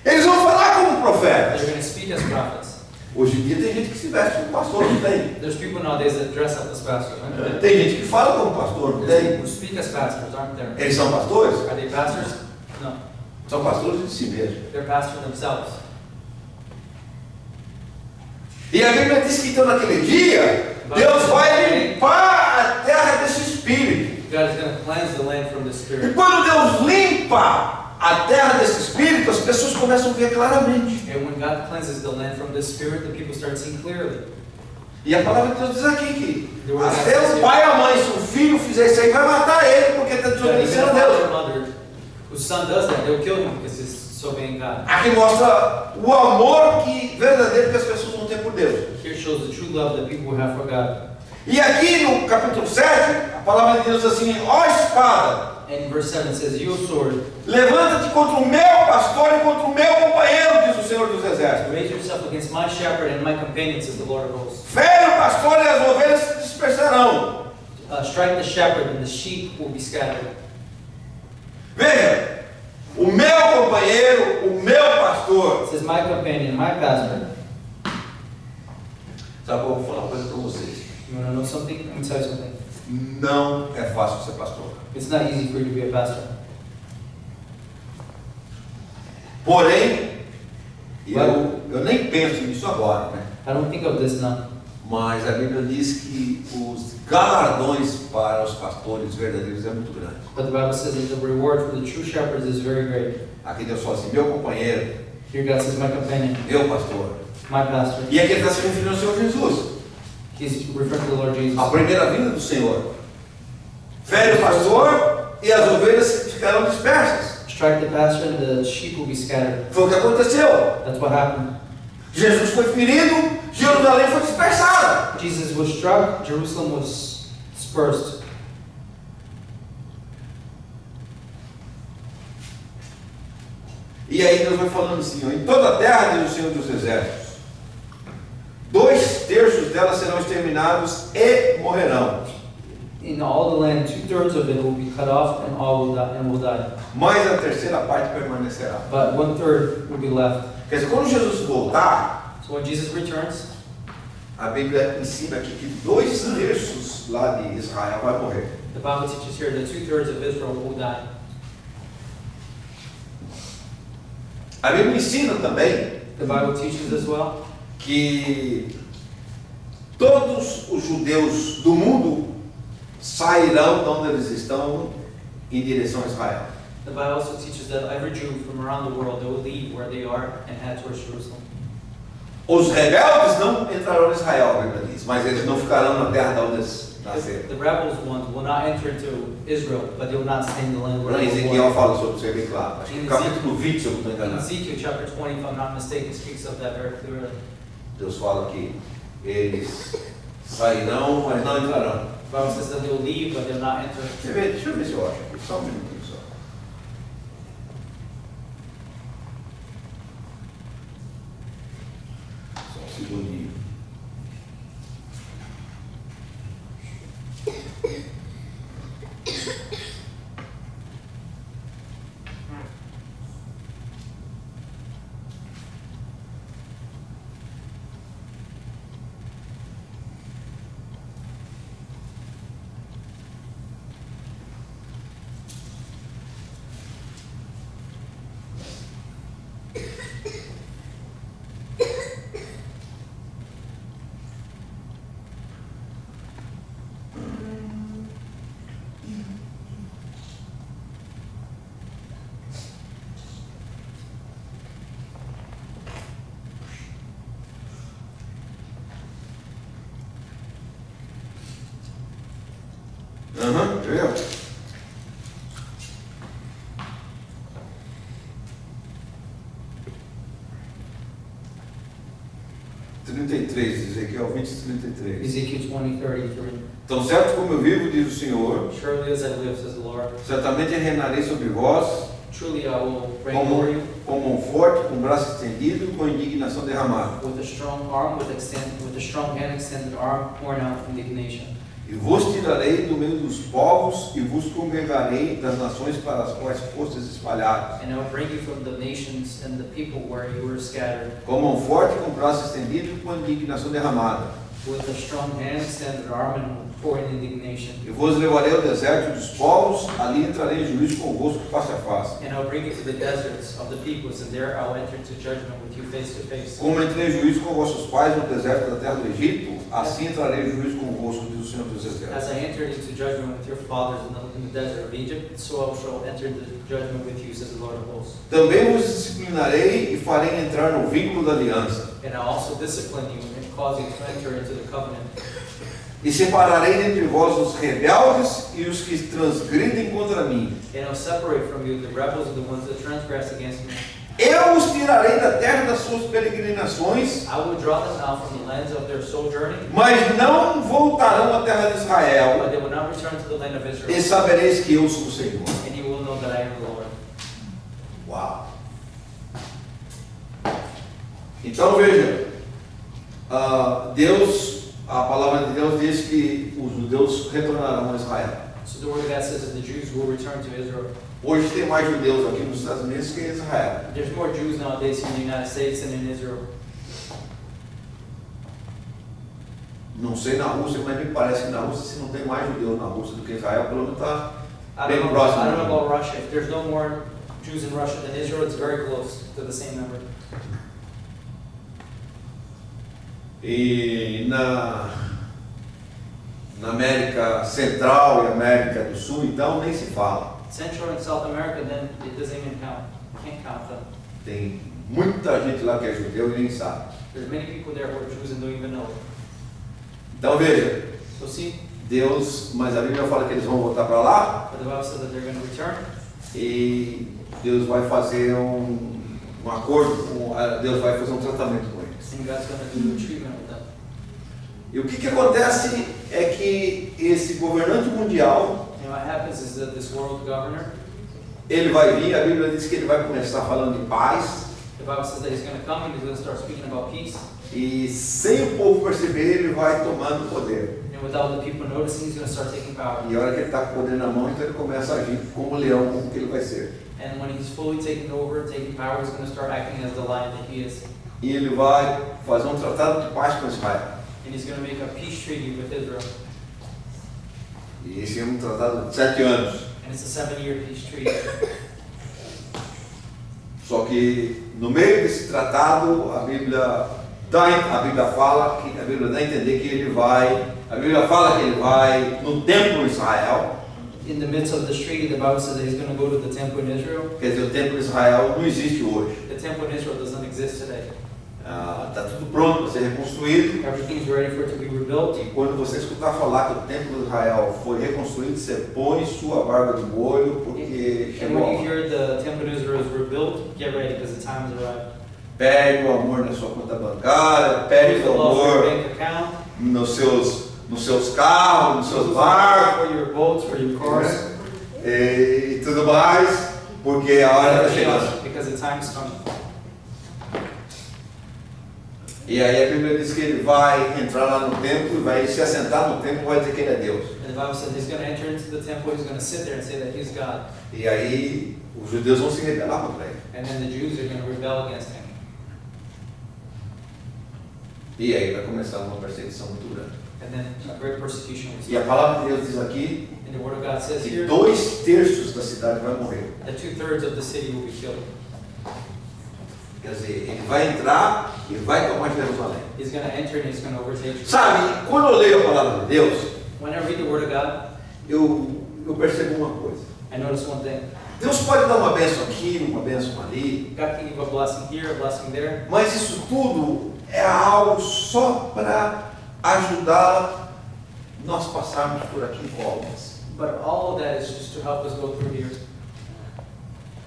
Eles vão falar como profetas. They're going to speak as prophets. Hoje em dia tem gente que se veste como pastor, não tem? There's people nowadays that dress up as pastors, right? Tem gente que fala como pastor, não There's tem? people who speak as pastors, aren't there? Eles são pastores? Are they pastors? No. São pastores de si mesmos. They're pastors themselves. E a Bíblia diz que então naquele dia, Deus vai limpar a terra desse espírito. God is going to cleanse the land from the E spirit. quando Deus limpa a terra desse espírito, as pessoas começam a ver claramente. And when God cleanses the land from the spirit, the people start seeing clearly. E a palavra de Deus diz aqui que até o pai e a mãe, se o filho fizer isso aí, vai matar ele porque está That even desobedecendo a a father or Deus. mother whose son does that, they'll kill him because he's disobeying God. Aqui mostra o amor verdadeiro que as pessoas vão ter por Deus. Here shows the true love that people have for God. E aqui no capítulo 7, a palavra de Deus diz assim: ó espada, And in verse 7 it says, You, sword, levanta-te contra o meu pastor e contra o meu companheiro, diz o Senhor dos Exércitos. raise yourself against my shepherd and my companions, says the Lord of hosts. Fere o pastor e as ovelhas se dispersarão. Strike the shepherd and the sheep will be scattered. Veja, o meu companheiro, o meu pastor. It says, My companion, my pastor. Sabe, eu vou falar uma coisa para vocês. You want to know something? Let me tell you something. Não é fácil ser pastor. It's not easy for you to be a pastor. Porém, eu nem penso nisso agora, né? I don't think of this now. Mas a Bíblia diz que os galardões para os pastores verdadeiros é muito grande. But the Bible says that the reward for the true shepherds is very great. Aqui Deus fala assim: meu companheiro, Here God says, My companion, meu pastor. my pastor. E aqui ele está se referindo ao Senhor Jesus. He's referring to the Lord Jesus. A primeira vinda do Senhor. Fere o pastor e as ovelhas ficarão dispersas. Strike the pastor and the sheep will be scattered. Foi o que aconteceu. That's what happened. Jesus foi ferido, Jerusalém foi dispersada. Jesus was struck, Jerusalem was dispersed. E aí Deus vai falando assim: ó, em toda a terra, diz o Senhor dos Exércitos, 2/3 dela serão exterminados e morrerão. In all the land, 2/3 of it will be cut off, and all will die, and will die. Mas a terceira parte permanecerá. But 1/3 will be left. Quer dizer, quando Jesus voltar, So when Jesus returns, a Bíblia ensina aqui que 2/3 lá de Israel vai morrer. the Bible teaches here that 2/3 of Israel will die. A Bíblia ensina também The Bible teaches as well que todos os judeus do mundo sairão de onde eles estão em direção a Israel. The Bible also teaches that every Jew from around the world, they will leave where they are and head towards Jerusalem. Os rebeldes não entrarão em Israel, a Bíblia diz, mas eles não ficarão na terra de onde eles The nasceram. rebels ones will not enter into Israel, but they will not stay in the land where Não, they were Ezequiel born. fala sobre isso aí bem claro. Acho que no capítulo 20, se eu não estou In enganado. Ezekiel chapter 20, if I'm not mistaken, speaks of that very clearly. Deus fala que eles sairão, mas não entrarão. The Bible says that they will leave, but they will not enter. Deixa eu ver se eu acho aqui, só um minutinho só. Só um segundinho. Viu? Ezequiel 20:33. Ezekiel 20:33. Tão certo como eu vivo, diz o Senhor, Surely as I live, says the Lord, certamente reinarei sobre vós truly I will reign over you com mão forte, com braço estendido, com indignação derramada. with a strong arm, with a strong hand, extended arm, pouring out indignation. E vos tirarei do meio dos povos e vos congregarei das nações para as quais fostes espalhados. And I will bring you from the nations and the people where you were scattered, Com mão forte, com braço estendido e com indignação derramada. with a strong hand, extended arm, and pouring indignation. E vos levarei ao deserto dos povos, ali entrarei em juízo convosco face a face. And I will bring you to the deserts of the peoples, and there I will enter into judgment with you face to face. Como entrei em juízo com vossos pais no deserto da terra do Egito, assim entrarei em juízo convosco, diz o Senhor dos Exércitos. As I entered into judgment with your fathers in the desert of Egypt, so I shall enter into judgment with you, says the Lord of hosts. Também vos disciplinarei e farei entrar no vínculo da aliança. And I also discipline you and cause you to enter into the covenant. E separarei dentre vós os rebeldes e os que transgridem contra mim. And I'll separate from you the rebels and the ones that transgress against me. Eu os tirarei da terra das suas peregrinações, I will draw them out from the lands of their sojourning, mas não voltarão à terra de Israel. but they will not return to the land of E Israel. sabereis que eu sou o Senhor. And you will know that I am the Lord. Uau! Então veja, a palavra de Deus diz que os judeus retornarão a Israel. So the word of God says that the Jews will return to Israel. Hoje tem mais judeus aqui nos Estados Unidos que em Israel. There's more Jews nowadays in the United States than in Israel. Não sei na Rússia, mas me parece que na Rússia se não tem mais judeus na Rússia do que Israel, pelo menos está I bem don't próximo. know about Russia. If there's no more Jews in Russia than Israel, it's very close to the same number. E na América Central e América do Sul, então, nem se fala. Central and South America, then it doesn't even count. Can't count them. Tem muita gente lá que é judeu e nem sabe. There's many people there who are Jews and don't even know it. Então veja, So see, Deus, mas a Bíblia fala que eles vão voltar para lá but the Bible says that they're going to return, e Deus vai fazer um acordo, Deus vai fazer um tratamento com eles. and God's going to do a treatment with them. E o que acontece é que esse governante mundial, And what happens is that this world governor, ele vai vir, a Bíblia diz que ele vai começar falando de paz, the Bible says that he's going to come and he's going to start speaking about peace. e sem o povo perceber, ele vai tomando poder. And without the people noticing, he's going to start taking power. E a hora que ele está com o poder na mão, então ele começa a agir como leão, como que ele vai ser. And when he's fully taken over, taking power, he's going to start acting as the lion that he is. E ele vai fazer um tratado de paz com Israel. And he's going to make a peace treaty with Israel. E esse é um tratado de 7 anos. And it's a 7-year peace treaty. Só que no meio desse tratado, a Bíblia fala que a Bíblia dá a entender que ele vai, a Bíblia fala que ele vai no templo em Israel, in the midst of the street, the Bible says that he's going to go to the temple in Israel. Quer dizer, o templo de Israel não existe hoje. The temple in Israel doesn't exist today. Está tudo pronto para ser reconstruído. Everything's ready for it to be rebuilt. E quando você escutar falar que o templo de Israel foi reconstruído, você põe sua barba de molho, porque And chegou a when you hora. hear the temple in Israel is rebuilt, get ready because the time has arrived. Perde o amor na sua conta bancária, perde Use the o love for your amor bank account, nos seus carros, nos seus barcos, for your boats, for your cars. e tudo mais, porque a hora está chegando. Because the time is coming. E aí a Bíblia diz que ele vai entrar lá no templo, vai se assentar no templo e vai dizer que ele é Deus. And the Bible says he's going to enter into the temple, he's going to sit there and say that he's God. E aí os judeus vão se rebelar contra ele. And then the Jews are going to rebel against him. E aí vai começar uma perseguição muito grande. And then a great persecution will E a start. palavra de Deus diz aqui And the word of God says que here 2/3 da cidade vai morrer. that 2/3 of the city will be killed. Quer dizer, ele vai entrar e vai tomar Jerusalém. He's going to enter and he's going to overtake you. Sabe, quando eu leio a palavra de Deus, When I read the word of God, eu percebo uma coisa. I notice one thing. Deus pode dar uma bênção aqui, uma bênção ali, God can give a blessing here, a blessing there. mas isso tudo é algo só para ajudar nós passarmos por aqui incólumes. But all of that is just to help us go through here.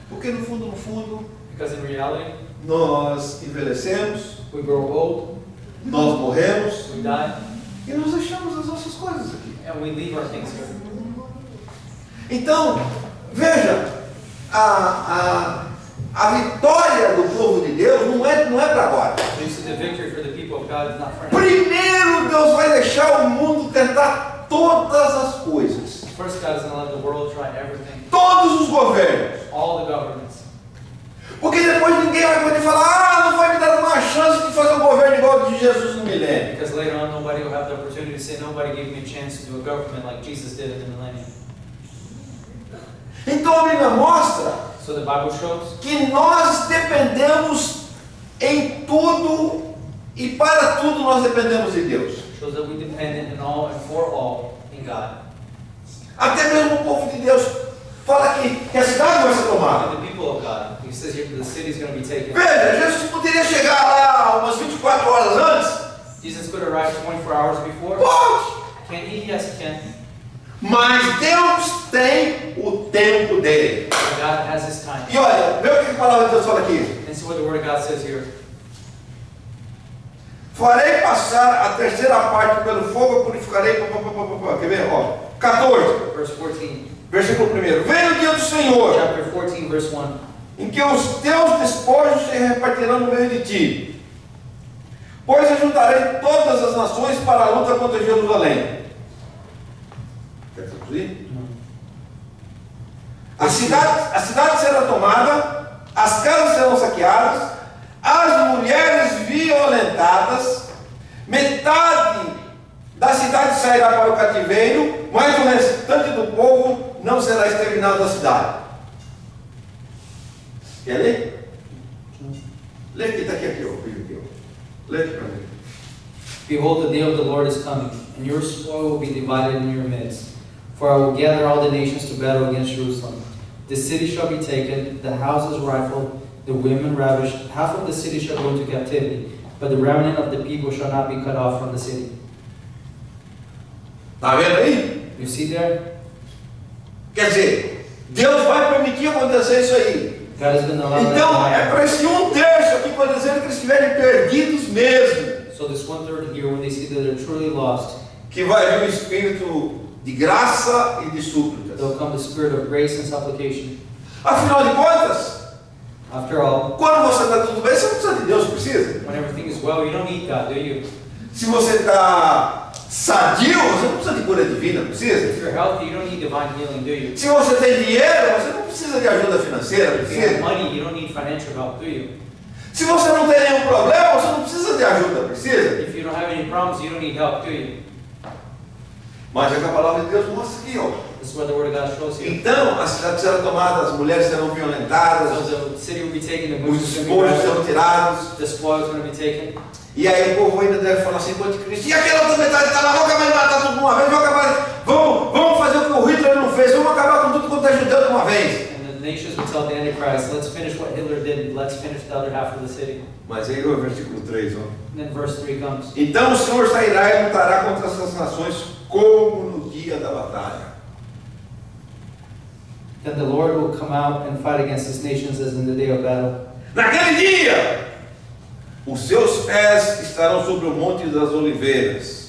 Porque no fundo, Because in reality, nós envelhecemos, we grow old, nós morremos we die, e nós deixamos as nossas coisas aqui. and we leave our things here. Então, veja, a vitória do povo de Deus não é para agora. You see, the victory for the people of God is not for now. Primeiro Deus vai deixar o mundo tentar todas as coisas, First, God is going to let the world try everything, todos os governos. all the governments. Porque depois ninguém vai poder falar, não foi me dar uma chance de fazer um governo igual ao de Jesus no milênio. Because later on, nobody will have the opportunity to say, nobody gave me a chance to do a government like Jesus did in the millennium. Então a Bíblia mostra So the Bible shows que nós dependemos em tudo e para tudo nós dependemos de Deus. shows that we depend in all and for all in God. Até mesmo o povo de Deus fala que a cidade vai ser tomada. And the people of God, he says here, the city is going to be taken. Veja, Jesus poderia chegar lá umas 24 horas antes? Jesus could arrive 24 hours before. Pode! Can he? Yes, he can. Mas Deus tem o tempo dele. But God has his time. E olha, vê o que a palavra de Deus fala aqui. And see what the Word of God says here. Farei passar a terceira parte pelo fogo, purificarei. Quer ver? Ó, 14, Verse 14. versículo 1. Vem o dia do Senhor, Chapter 14, verse 1. em que os teus despojos se repartirão no meio de ti. Pois eu juntarei todas as nações para a luta contra Jerusalém. Quer traduzir? A cidade será tomada, as casas serão saqueadas, as mulheres violentadas, metade da cidade sairá para o cativeiro, mas o restante do povo não será exterminado da cidade. Quer ler? Lê que está aqui, ó. Lê aqui para mim. Behold, the day of the Lord is coming, and your spoil will be divided in your midst. For I will gather all the nations to battle against Jerusalem. The city shall be taken, the houses rifled, the women ravished. Half of the city shall go into captivity, but the remnant of the people shall not be cut off from the city. Está vendo aí? You see there? Quer dizer, Deus vai permitir acontecer isso aí. God is going to allow that to Então, é happen. para esse 1/3 aqui, para dizer que eles estiverem perdidos mesmo, So this 1/3 here, when they see that they're truly lost, que vai vir o espírito de graça e de súplicas. there'll come the spirit of grace and supplication. Afinal de contas, After all, quando você está tudo bem, você não precisa de Deus, precisa. when everything is well, you don't need God, do you? Se você está sadio, você não precisa de cura divina, precisa. If you're healthy, you don't need divine healing, do you? Se você tem dinheiro, você não precisa de ajuda financeira, If you have precisa. money, you don't need financial help, do you? Se você não tem nenhum problema, você não precisa de ajuda, precisa. If you don't have any problems, you don't need help, do you? Mas é que a palavra de Deus mostra aqui, ó. This is what the Word of God shows here. Então, a cidade será tomada, as mulheres serão violentadas, So the city will be taken, the os women will be despojos ravaged, serão tirados. the spoil is going to be taken. E aí o povo ainda deve falar assim, com o anticristo, e aquela outra metade está lá, vamos acabar de matar tudo de uma vez, vamos fazer o que que o Hitler não fez, vamos acabar com tudo quanto é judeu de uma vez. And the nations would tell the Antichrist, let's finish what Hitler did, let's finish the other half of the city. Mas aí o versículo 3, ó. And then verse 3 comes. Então o Senhor sairá e lutará contra essas nações como no dia da batalha. Then the Lord will come out and fight against these nations as in the day of battle. Naquele dia, os seus pés estarão sobre o Monte das Oliveiras.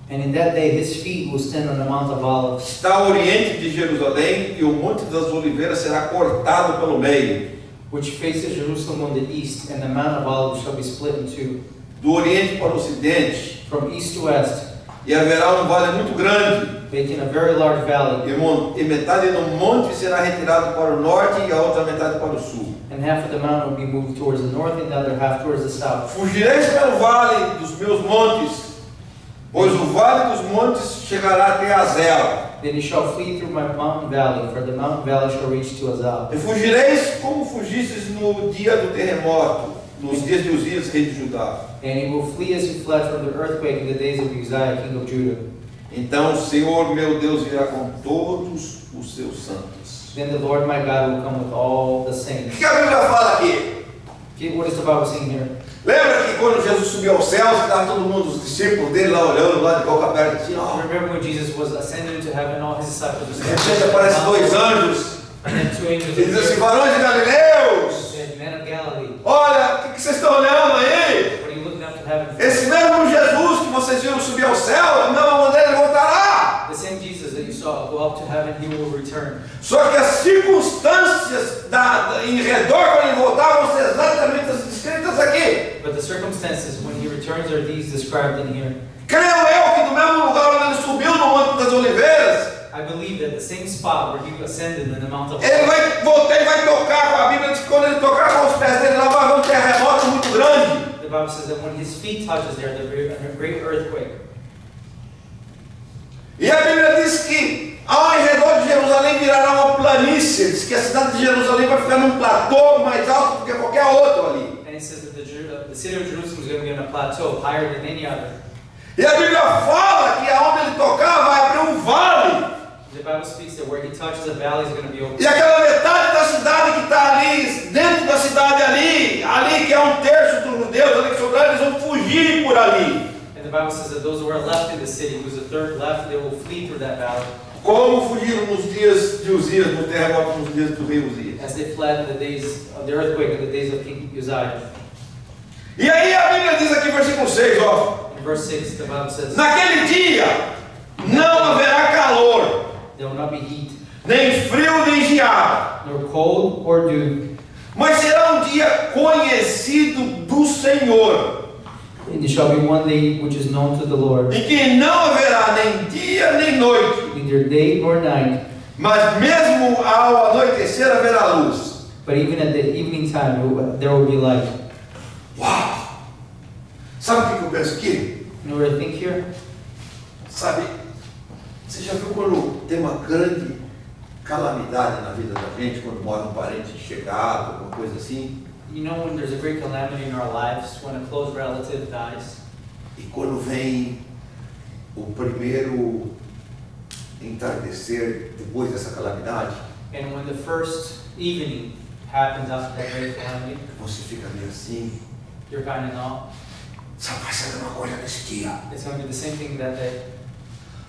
And in that day his feet will stand on the Mount of Olives, Está ao oriente de Jerusalém e o Monte das Oliveiras será cortado pelo meio. which faces Jerusalem on the east, and the Mount of Olives shall be split in two, Do oriente para o ocidente, from east to west, e haverá um vale muito grande, making a very large valley, e metade do monte será retirado para o norte e a outra metade para o sul. and half of the mountain will be moved towards the north and the other half towards the south. Fugireis pelo vale dos meus montes, pois o vale dos montes chegará até Azel. Then you shall flee through my mountain valley, for the mountain valley shall reach to Azal. E fugireis como fugistes no dia do terremoto, nos dias de Uzias, rei de Judá. And you will flee as you fled from the earthquake in the days of Uzziah, king of Judah. Então o Senhor meu Deus virá com todos os seus santos. Then the Lord my God will come with all the O saints. que a Bíblia fala aqui? What is the Bible saying here? Lembra que quando Jesus subiu aos céus, que estava todo mundo, os discípulos dele lá olhando, lá de boca aberta, assim, ó. Remember when Jesus was ascended into heaven, all his disciples De were repente aparecem dois anjos, and then two angels e diz assim, appeared. varões de Galileus, Said, Men of Galilee, olha, o que vocês estão olhando aí? what are you looking up to heaven for? Esse mesmo Jesus que vocês viram subir ao céu, não, uma dele voltará. The same Jesus that you saw go up to heaven, he will return. Só que as circunstâncias em redor quando ele voltar vão ser exatamente as descritas aqui. But the circumstances when he returns are these described in here. Creio eu que no mesmo lugar onde ele subiu no Monte das Oliveiras, I believe that the same spot where he ascended in the Mount of ele Olives, vai voltar e vai tocar com a Bíblia, diz que quando ele tocar com os pés dele lá vai haver um terremoto muito grande. the Bible says that when his feet touches there, a great earthquake. E a Bíblia diz que ao redor de Jerusalém virará uma planície, diz que a cidade de Jerusalém vai ficar num platô mais alto do que qualquer outro ali. And it says that the city of Jerusalem is going to be on a plateau higher than any other. E a Bíblia fala que aonde ele tocar vai abrir um vale. The Bible speaks that where he touches a valley is going to be open. E aquela metade da cidade que está ali, dentro da cidade ali que é um terço dos judeus, ali que sobraram, eles vão fugir por ali. And the Bible says that those who are left in the city, who's a third left, they will flee through that valley. Como fugiram nos dias de Uzias, no terremoto, nos dias do rei Uzias. As they fled in the days of the earthquake in the days of King Uzziah. E aí a Bíblia diz aqui, versículo 6, ó. In verse 6, the Bible says, Naquele dia não haverá calor, there will not be heat, nem frio, nem geada, nor cold or dew, mas será um dia conhecido do Senhor, and it shall be one day which is known to the Lord, em que não haverá nem dia nem noite, neither day nor night, mas mesmo ao anoitecer haverá luz. but even at the evening time there will be light. Uau! Sabe o que eu penso aqui? You know what I think here? Sabe, você já viu quando tem uma grande calamidade na vida da gente, quando morre um parente chegado, alguma coisa assim? You know when there's a great calamity in our lives, when a close relative dies, E quando vem o primeiro entardecer depois dessa calamidade, and when the first evening happens after that great calamity, você fica meio assim, you're kind of not. sabe, vai ser a mesma coisa nesse dia. It's going to be the same thing that day.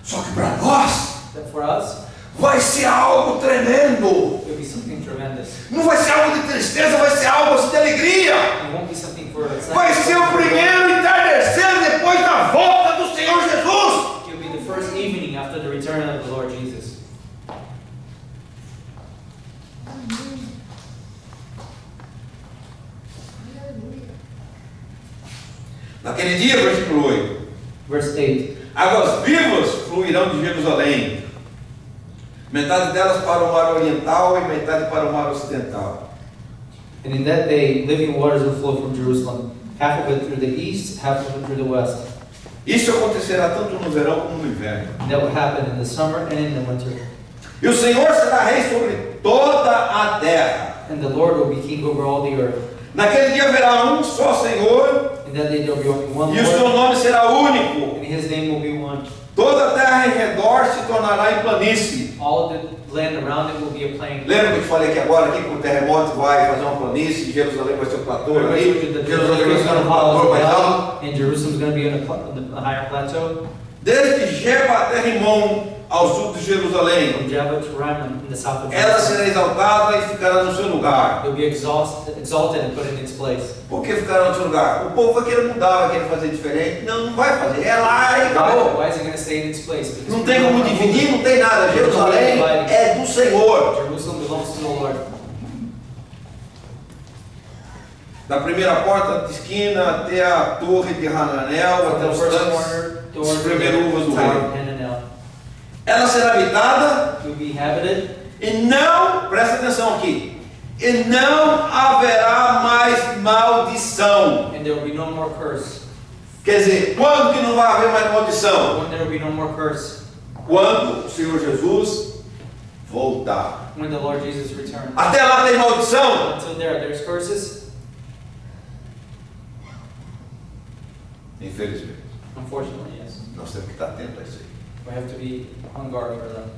Só que para nós, That for us, vai ser algo tremendo. it'll be something tremendous. Não vai ser algo de tristeza, vai ser algo assim de alegria. It won't be something for us. Vai ser o primeiro entardecer depois da volta do Senhor Jesus. It'll be the first evening after the return of the Lord Jesus. Naquele dia, versículo 8, Verse 8. águas vivas fluirão de Jerusalém, metade delas para o mar oriental e metade para o mar ocidental. And in that day, living waters will flow from Jerusalem, half of it through the east, half of it through the west. Isso acontecerá tanto no verão como no inverno. And that will happen in the summer and in the winter. E o Senhor será rei sobre toda a terra. And the Lord will be king over all the earth. Naquele dia haverá um só Senhor, In that day, there will be only one e o seu Lord, nome será único. and his name will be one. Toda a terra em redor se tornará em planície. All the land around it will be a plain. Lembra que eu te falei aqui agora, aqui com o terremoto vai fazer uma planície, Jerusalém vai ser o platô Remember I ali, told you that Jerusalém vai ser Jerusalem um platô mais alto. and Jerusalem is going to be on a higher plateau. Desde Geba até Rimon, ao sul de Jerusalém, From Java to Ramon in the south of ela Jerusalem. será exaltada e ficará no seu lugar. It will be exalted and put in its place. Por que ficará no seu lugar? O povo vai querer mudar, vai querer fazer diferente. Não, não vai fazer. É lá e acabou. Why is it going to stay in its place? Because Não tem como dividir, não tem nada. Jerusalém é do Senhor. Jerusalem belongs to the Lord. Da primeira porta de esquina até a torre de Hananel, From até the os first tanques, corner door as to the primeiras uvas do tower reino. of Hananel. Ela será habitada It will be inhabited, e não, presta atenção aqui, e não haverá mais maldição. and there will be no more curse. Quer dizer, quando que não vai haver mais maldição? When there will be no more curse. Quando o Senhor Jesus voltar. When the Lord Jesus returns. Até lá tem maldição? Until there's curses. Infelizmente. Unfortunately, yes. Nós temos que estar atentos a isso aí. We have to be on guard for them.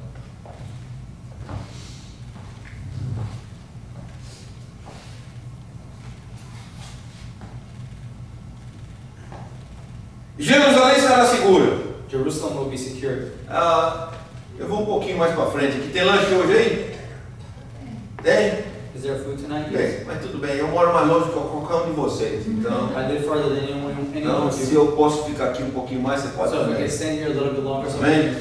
Jerusalém será segura. Jerusalem will be secured. Eu vou um pouquinho mais para frente aqui. Tem lanche hoje aí? Tem? Is there food tonight? Bem, mas tudo bem. Eu moro mais longe que qualquer um de vocês. Então, I live farther than anyone of se you. eu posso ficar aqui um pouquinho mais, você pode So if we também. can stand here a little bit longer, so Amém?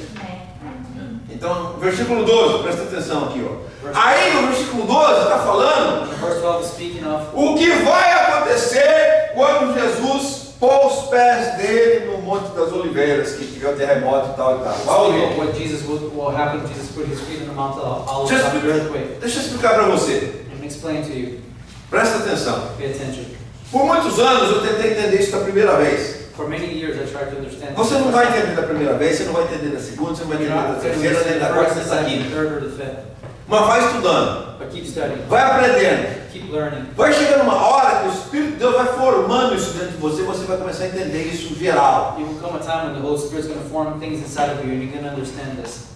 Então, versículo 12, presta atenção aqui, ó. Aí no versículo 12 está falando verse 12 is speaking of o que vai acontecer quando Jesus pôr os pés dele no Monte das Oliveiras, que tiver o terremoto e tal e tal. Vai speaking ouvir. of what Jesus will happen. Jesus put his feet in the Mount of Olives Deixa after the eu earthquake. deixa eu explicar para você. Let me explain to you. Presta atenção. Pay attention. Por muitos anos eu tentei entender isso da primeira vez. For many years, I tried to understand. Você não vai entender da primeira vez, você não vai entender da segunda, você não vai You're entender da not going to terceira, nem understand da the quarta, first, nem the da second, quinta. third, or the fifth. Mas vai estudando, But keep studying. vai aprendendo. Keep learning. Vai chegando uma hora que o Espírito de Deus vai formando isso dentro de você, você vai começar a entender isso geral. There will come a time when the Holy Spirit is going to form things inside of you, and you're going to understand this.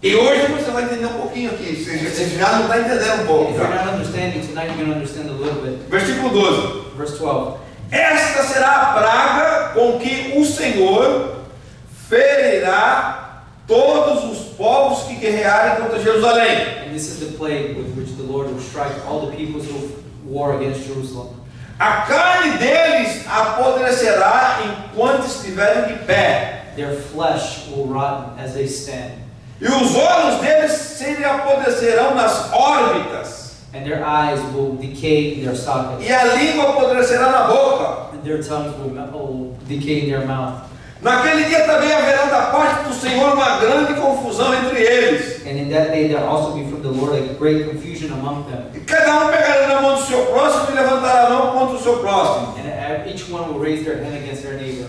E hoje você vai entender um pouquinho aqui, você já não está entendendo um pouco. If you're Já. not understanding tonight, you're going to understand a little bit. Versículo 12. Verse 12. Esta será a praga com que o Senhor ferirá todos os povos que guerrearem contra Jerusalém. And this is the plague with which the Lord will strike all the peoples who war against Jerusalem. A carne deles apodrecerá enquanto estiverem de pé, Their flesh will rot as they stand, e os olhos deles se lhe apodrecerão nas órbitas, and their eyes will decay in their sockets, e a língua apodrecerá na boca. and their tongues will decay in their mouth. Naquele dia também haverá da parte do Senhor uma grande confusão entre eles. And in that day there also be from the Lord a great confusion among them, E cada um pegará na mão do seu próximo e levantará a mão contra o seu próximo. and each one will raise their hand against their neighbor.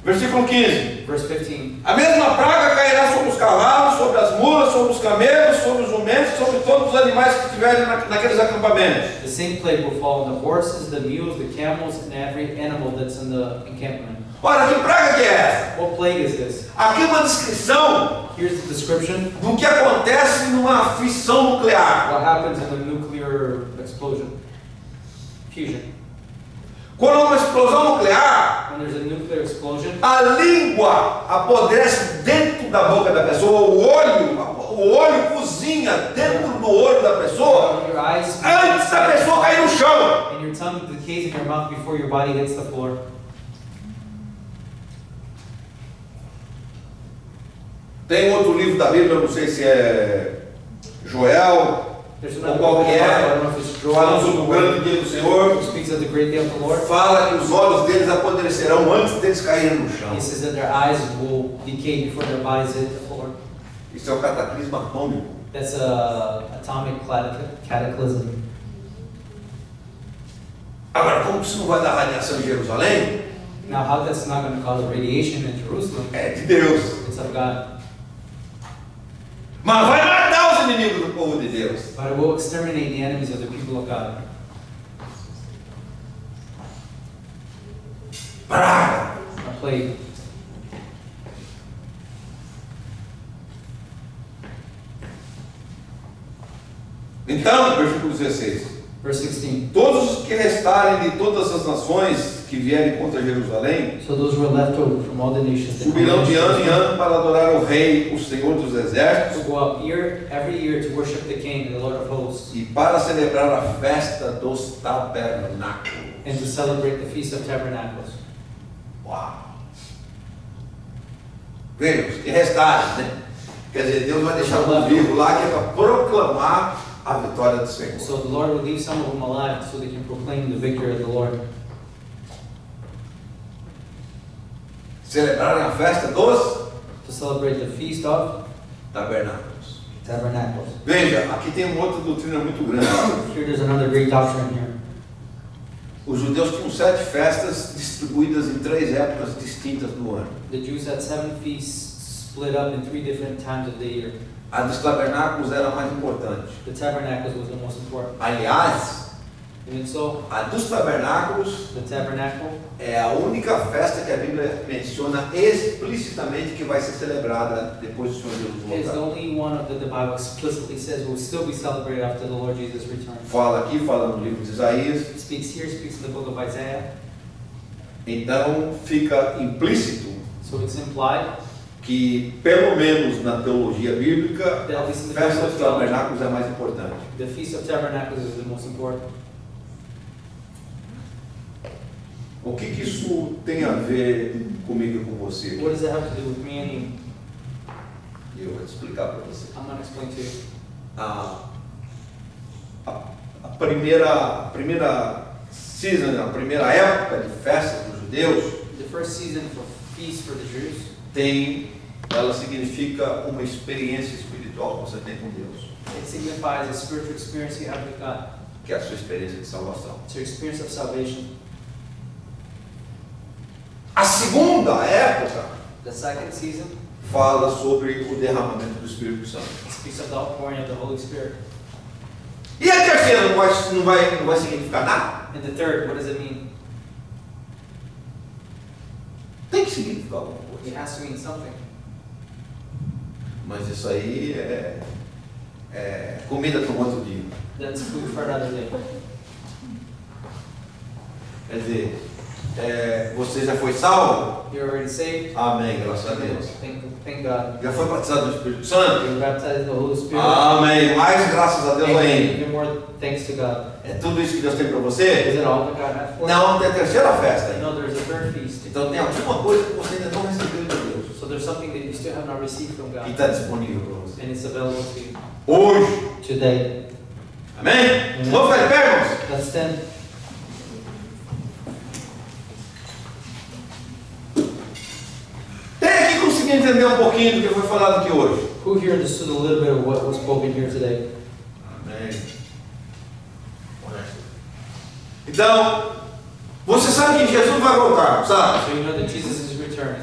Versículo 15. Verse 15. A mesma praga cairá sobre os cavalos, sobre as mulas, sobre os camelos, sobre os jumentos, sobre todos os animais que estiverem naqueles acampamentos. The same plague will fall on the horses, the mules, the camels, and every animal that's in the encampment. Ora, que praga que é essa? What plague is this? Aqui é uma descrição Here's the description. do que acontece numa fissão nuclear. What happens in the nuclear explosion? Fusion. Quando há uma explosão nuclear, When there's a nuclear explosion, a língua apodrece dentro da boca da pessoa, o olho cozinha dentro do olho da pessoa your eyes antes da pessoa cair no chão. and your tongue decays in your mouth before your body hits the floor. Tem outro livro da Bíblia, eu não sei se é Joel, There's ou another qual book que in the Bible, I é, don't know if it's falando sobre o Joel, grande dia do Senhor, who speaks of the great day of the Lord. fala que os olhos deles apodrecerão antes deles caírem no chão. He says that their eyes will decay before their bodies hit the floor. Isso é o cataclismo atômico. That's a atomic cataclysm. Agora, como isso não vai dar radiação em Jerusalém? Now, how that's not going to cause radiation in Jerusalem? É de Deus. It's of God. Mas vai matar os inimigos do povo de Deus. But it will exterminate the enemies of the people of God. Praga. A clay. Então, versículo 16. Verse 16. Todos os que restarem de todas as nações que vierem contra Jerusalém So those who are left over from all the nations that subirão de ano em ano para adorar o Rei, o Senhor dos Exércitos, to go out every year to worship the King and the Lord of hosts, e para celebrar a festa dos tabernáculos. and to celebrate the Feast of Tabernacles. Uau! Veja, os que restarem, né? Quer dizer, Deus vai deixar um vivo lá que é para proclamar a vitória do Senhor. So the Lord will leave some of them alive so they can proclaim the victory of the Lord. Celebrarem a festa dos To celebrate the Feast of tabernáculos. Tabernacles. Veja, aqui tem uma outra doutrina muito grande. Here there's another great doctrine here. Os judeus tinham 7 festas distribuídas em 3 épocas distintas do ano. The Jews had 7 feasts split up in 3 different times of the year. A dos tabernáculos era a mais importante. The Tabernacles was the most important. Aliás, Even so, a dos tabernáculos the Tabernacle é a única festa que a Bíblia menciona explicitamente que vai ser celebrada depois do Senhor Jesus is the voltar. only one of the Bible explicitly says will still be celebrated after the Lord Jesus returns. Fala aqui, fala no livro de Isaías. It speaks here, speaks in the book of Isaiah. Então fica implícito So it's implied que, pelo menos na teologia bíblica, that a at least in the festa dos Bible theology, tabernáculos é a mais importante. the Feast of Tabernacles is the most important. O que isso tem a ver comigo e com você? What does that have to do with me and you? Eu vou te explicar para você. I'm going to explain to you. A primeira season, a primeira época de festa dos judeus, The first season for feast for the Jews, ela significa uma experiência espiritual que você tem com Deus, it signifies a spiritual experience you have with God. que é a sua experiência de salvação. It's your experience of salvation. A segunda época The second season fala sobre o derramamento do Espírito Santo. speaks of the outpouring of the Holy Spirit. E a terceira não vai significar nada? And the third, what does it mean? Tem que significar alguma It coisa. has to mean something. Mas isso aí é comida para um outro dia. That's food for another day. Quer dizer, você já foi salvo? You're already saved. Amém, graças a Deus. Thank God. Já foi batizado no Espírito Santo? You're baptized in the Holy Spirit. Amém, mais graças a Deus Amen. ainda. Even more thanks to God. É tudo isso que Deus tem para Is você? it all that God has for you? Não, tem a terceira festa ainda. No, there's a third feast. Então tem alguma coisa que você ainda não recebeu de Deus, So there's something that you still have not received from que God. está disponível para você. And it's available to you Hoje. today. Amém? Vamos ficar de pé, irmãos? Let's stand. Quem aqui conseguiu entender um pouquinho do que foi falado aqui hoje? Who here understood a little bit of what was spoken here today? Amém. Então, você sabe que Jesus vai voltar, sabe? So you know that Jesus is returning.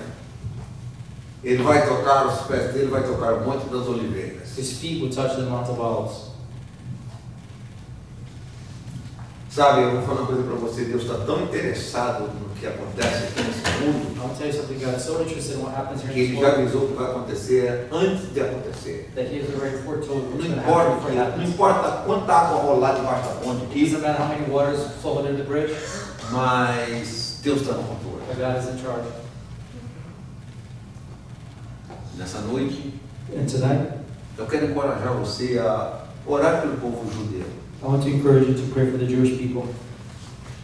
Ele vai tocar os pés dele, vai tocar o Monte das Oliveiras. His feet will touch the Mount of Olives. Sabe, eu vou falar uma coisa para você, Deus está tão interessado no que acontece aqui nesse mundo, I'll tell you something, God is so interested in what happens here que in Ele this já world avisou o que vai acontecer antes de acontecer. that He has already foretold Não what's going to happen before it importa, não happens. importa quanta água rolar debaixo da ponte It aqui, doesn't matter how many waters flow under the bridge, mas Deus está no controle. but God is in charge. Nessa noite, And tonight, eu quero encorajar você a orar pelo povo judeu. I want to encourage you to pray for the Jewish people.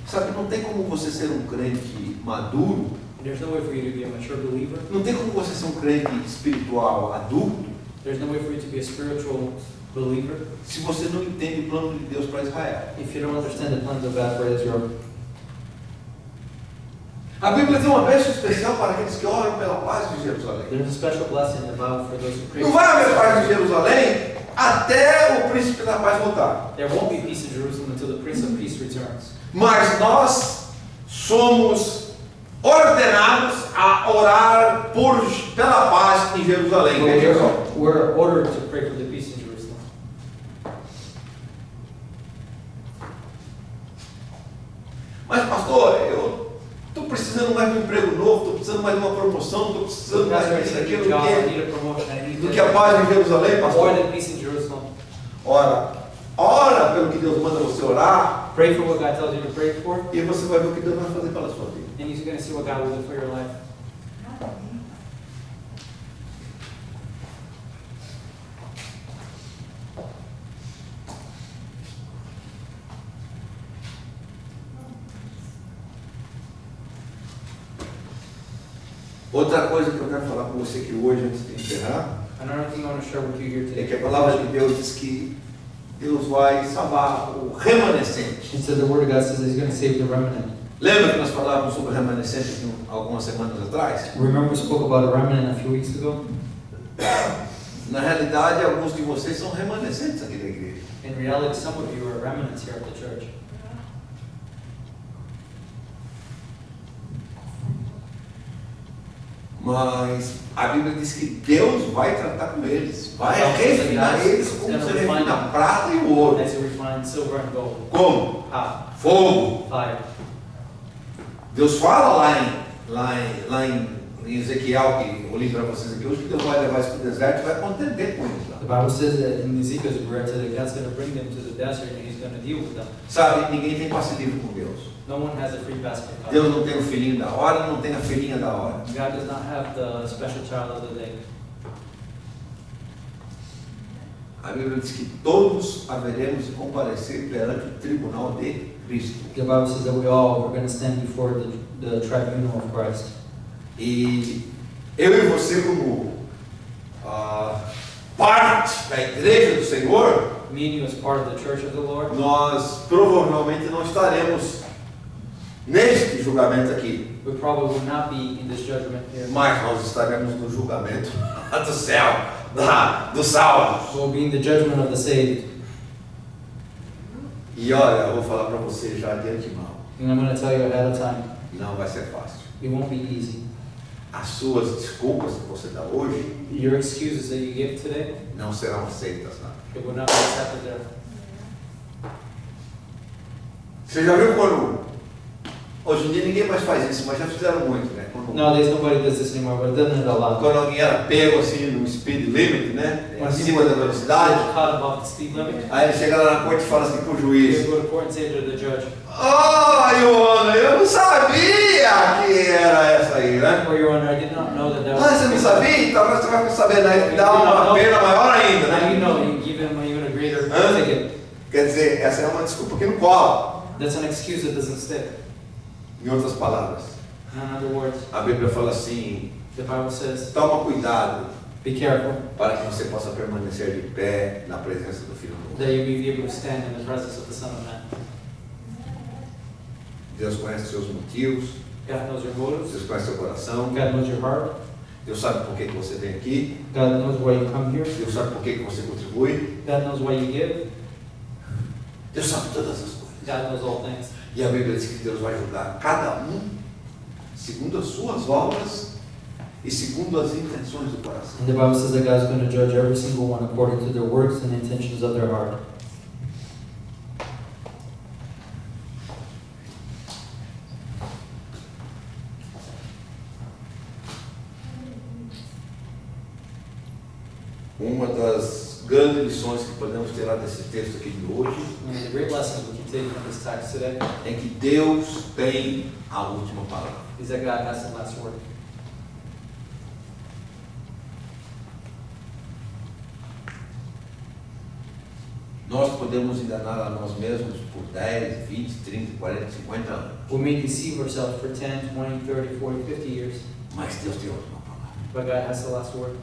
Sabe, não tem como você ser um crente maduro, There's no way for you to be a mature believer. não tem como você ser um crente espiritual adulto, There's no way for you to be a spiritual believer se você não entende o plano de Deus para Israel. if you don't understand the plans of God for Israel. A Bíblia tem uma bênção especial para aqueles que oram pela paz de Jerusalém. There's a special blessing in the Bible for those who pray. Não vai haver paz de Jerusalém até o príncipe da paz voltar. There won't be peace in Jerusalem until the Prince of Peace returns. Mas nós somos ordenados a orar pela paz em Jerusalém. Veja só. We're ordered to pray for the peace in Jerusalem. Mas pastor, eu estou precisando mais de um emprego novo, estou precisando mais de uma promoção, estou precisando mais Pastor, I disso, need a daquilo, new job, I do need a promotion, I need que a paz em Jerusalém, more pastor. than peace in Jerusalem. Ora pelo que Deus manda você orar, Pray for what God tells you to pray for, e você vai ver o que Deus vai fazer pela sua vida. and you're going to see what God will do for your life. Outra coisa que eu quero falar com você aqui hoje, antes de encerrar, Another thing I want to share with you here é today. que a palavra de Deus diz que Deus vai salvar o remanescente. It said the word of God says that He's going to save the remnant. Lembra que nós falávamos sobre o remanescente aqui algumas semanas atrás? Remember we spoke about a remnant a few weeks ago? Na realidade, alguns de vocês são remanescentes aqui da igreja. In reality, some of you are remnants here at the church. Mas a Bíblia diz que Deus vai tratar com eles, vai refinar eles como se refina a prata e o ouro. As you refine silver and gold. Como? How? Fogo. Fire. Deus fala lá em Ezequiel, que eu li para vocês aqui hoje, que Deus vai levar isso para o deserto e vai contender com eles lá. The Bible says that in Ezekiel's word that God's going to bring them to the desert and He's going to deal with them. Sabe, ninguém tem passe livre com Deus. No one has a free pass for God. Deus não tem o filhinho da hora, não tem a filhinha da hora. God does not have the special child of the day. A Bíblia diz que todos haveremos de comparecer perante o tribunal de Cristo. The Bible says that we all are going to stand before the tribunal of Christ. E eu e você, como parte da igreja do Senhor, Me and you as part of the church of the Lord, nós provavelmente não estaremos neste julgamento aqui, we probably will not be in this judgment here. mas nós estaremos no julgamento do céu, dos salvos. We'll be in the judgment of the saved. E olha, eu vou falar para você já de antemão, And I'm going to tell you ahead of time, não vai ser fácil. it won't be easy. As suas desculpas que você dá hoje Your excuses that you give today, não serão aceitas, não. it will not be accepted there. Você já viu quando... Hoje em dia ninguém mais faz isso, mas já fizeram muito, né? Nowadays nobody does this anymore, but it doesn't a lot. Quando alguém era pego assim no speed limit, né? When Acima da people velocidade, caught above the speed limit, aí ele chega lá na corte e fala assim pro they juiz: go to court and say to the judge, Iona, eu não sabia que era essa aí, né? "For Your Honor, I did not know that that was." Ah, você não sabia? Então agora você vai saber, né? Dá uma pena maior ainda, Now you né? know, you give him even a greater Huh? ticket. Quer dizer, essa é uma desculpa que não cola. That's an excuse that doesn't stick. Em outras palavras, In other words, a Bíblia fala assim: the Bible says, toma cuidado be careful para que você possa permanecer de pé na presença do Filho do that Homem. you may be able to stand in the presence of the Son of Man. Deus conhece seus motivos, God knows your motives. Deus conhece seu coração, God knows your heart. Deus sabe por que que você vem aqui, God knows why you come here. Deus sabe por que que você contribui, God knows why you give. Deus sabe todas as coisas. God knows all things. E a Bíblia diz que Deus vai julgar cada um segundo as suas obras e segundo as intenções do coração. And the Bible says that God is going to judge every single one according to their works and intentions of their heart. Uma das grandes lições que podemos tirar desse texto aqui de hoje One of the great lessons we can take from this text today é que Deus tem a última palavra. is that God has the last word. Nós podemos enganar a nós mesmos por 10, 20, 30, 40, 50 anos, We may deceive ourselves for 10, 20, 30, 40, 50 years, mas Deus tem a última palavra. but God has the last word.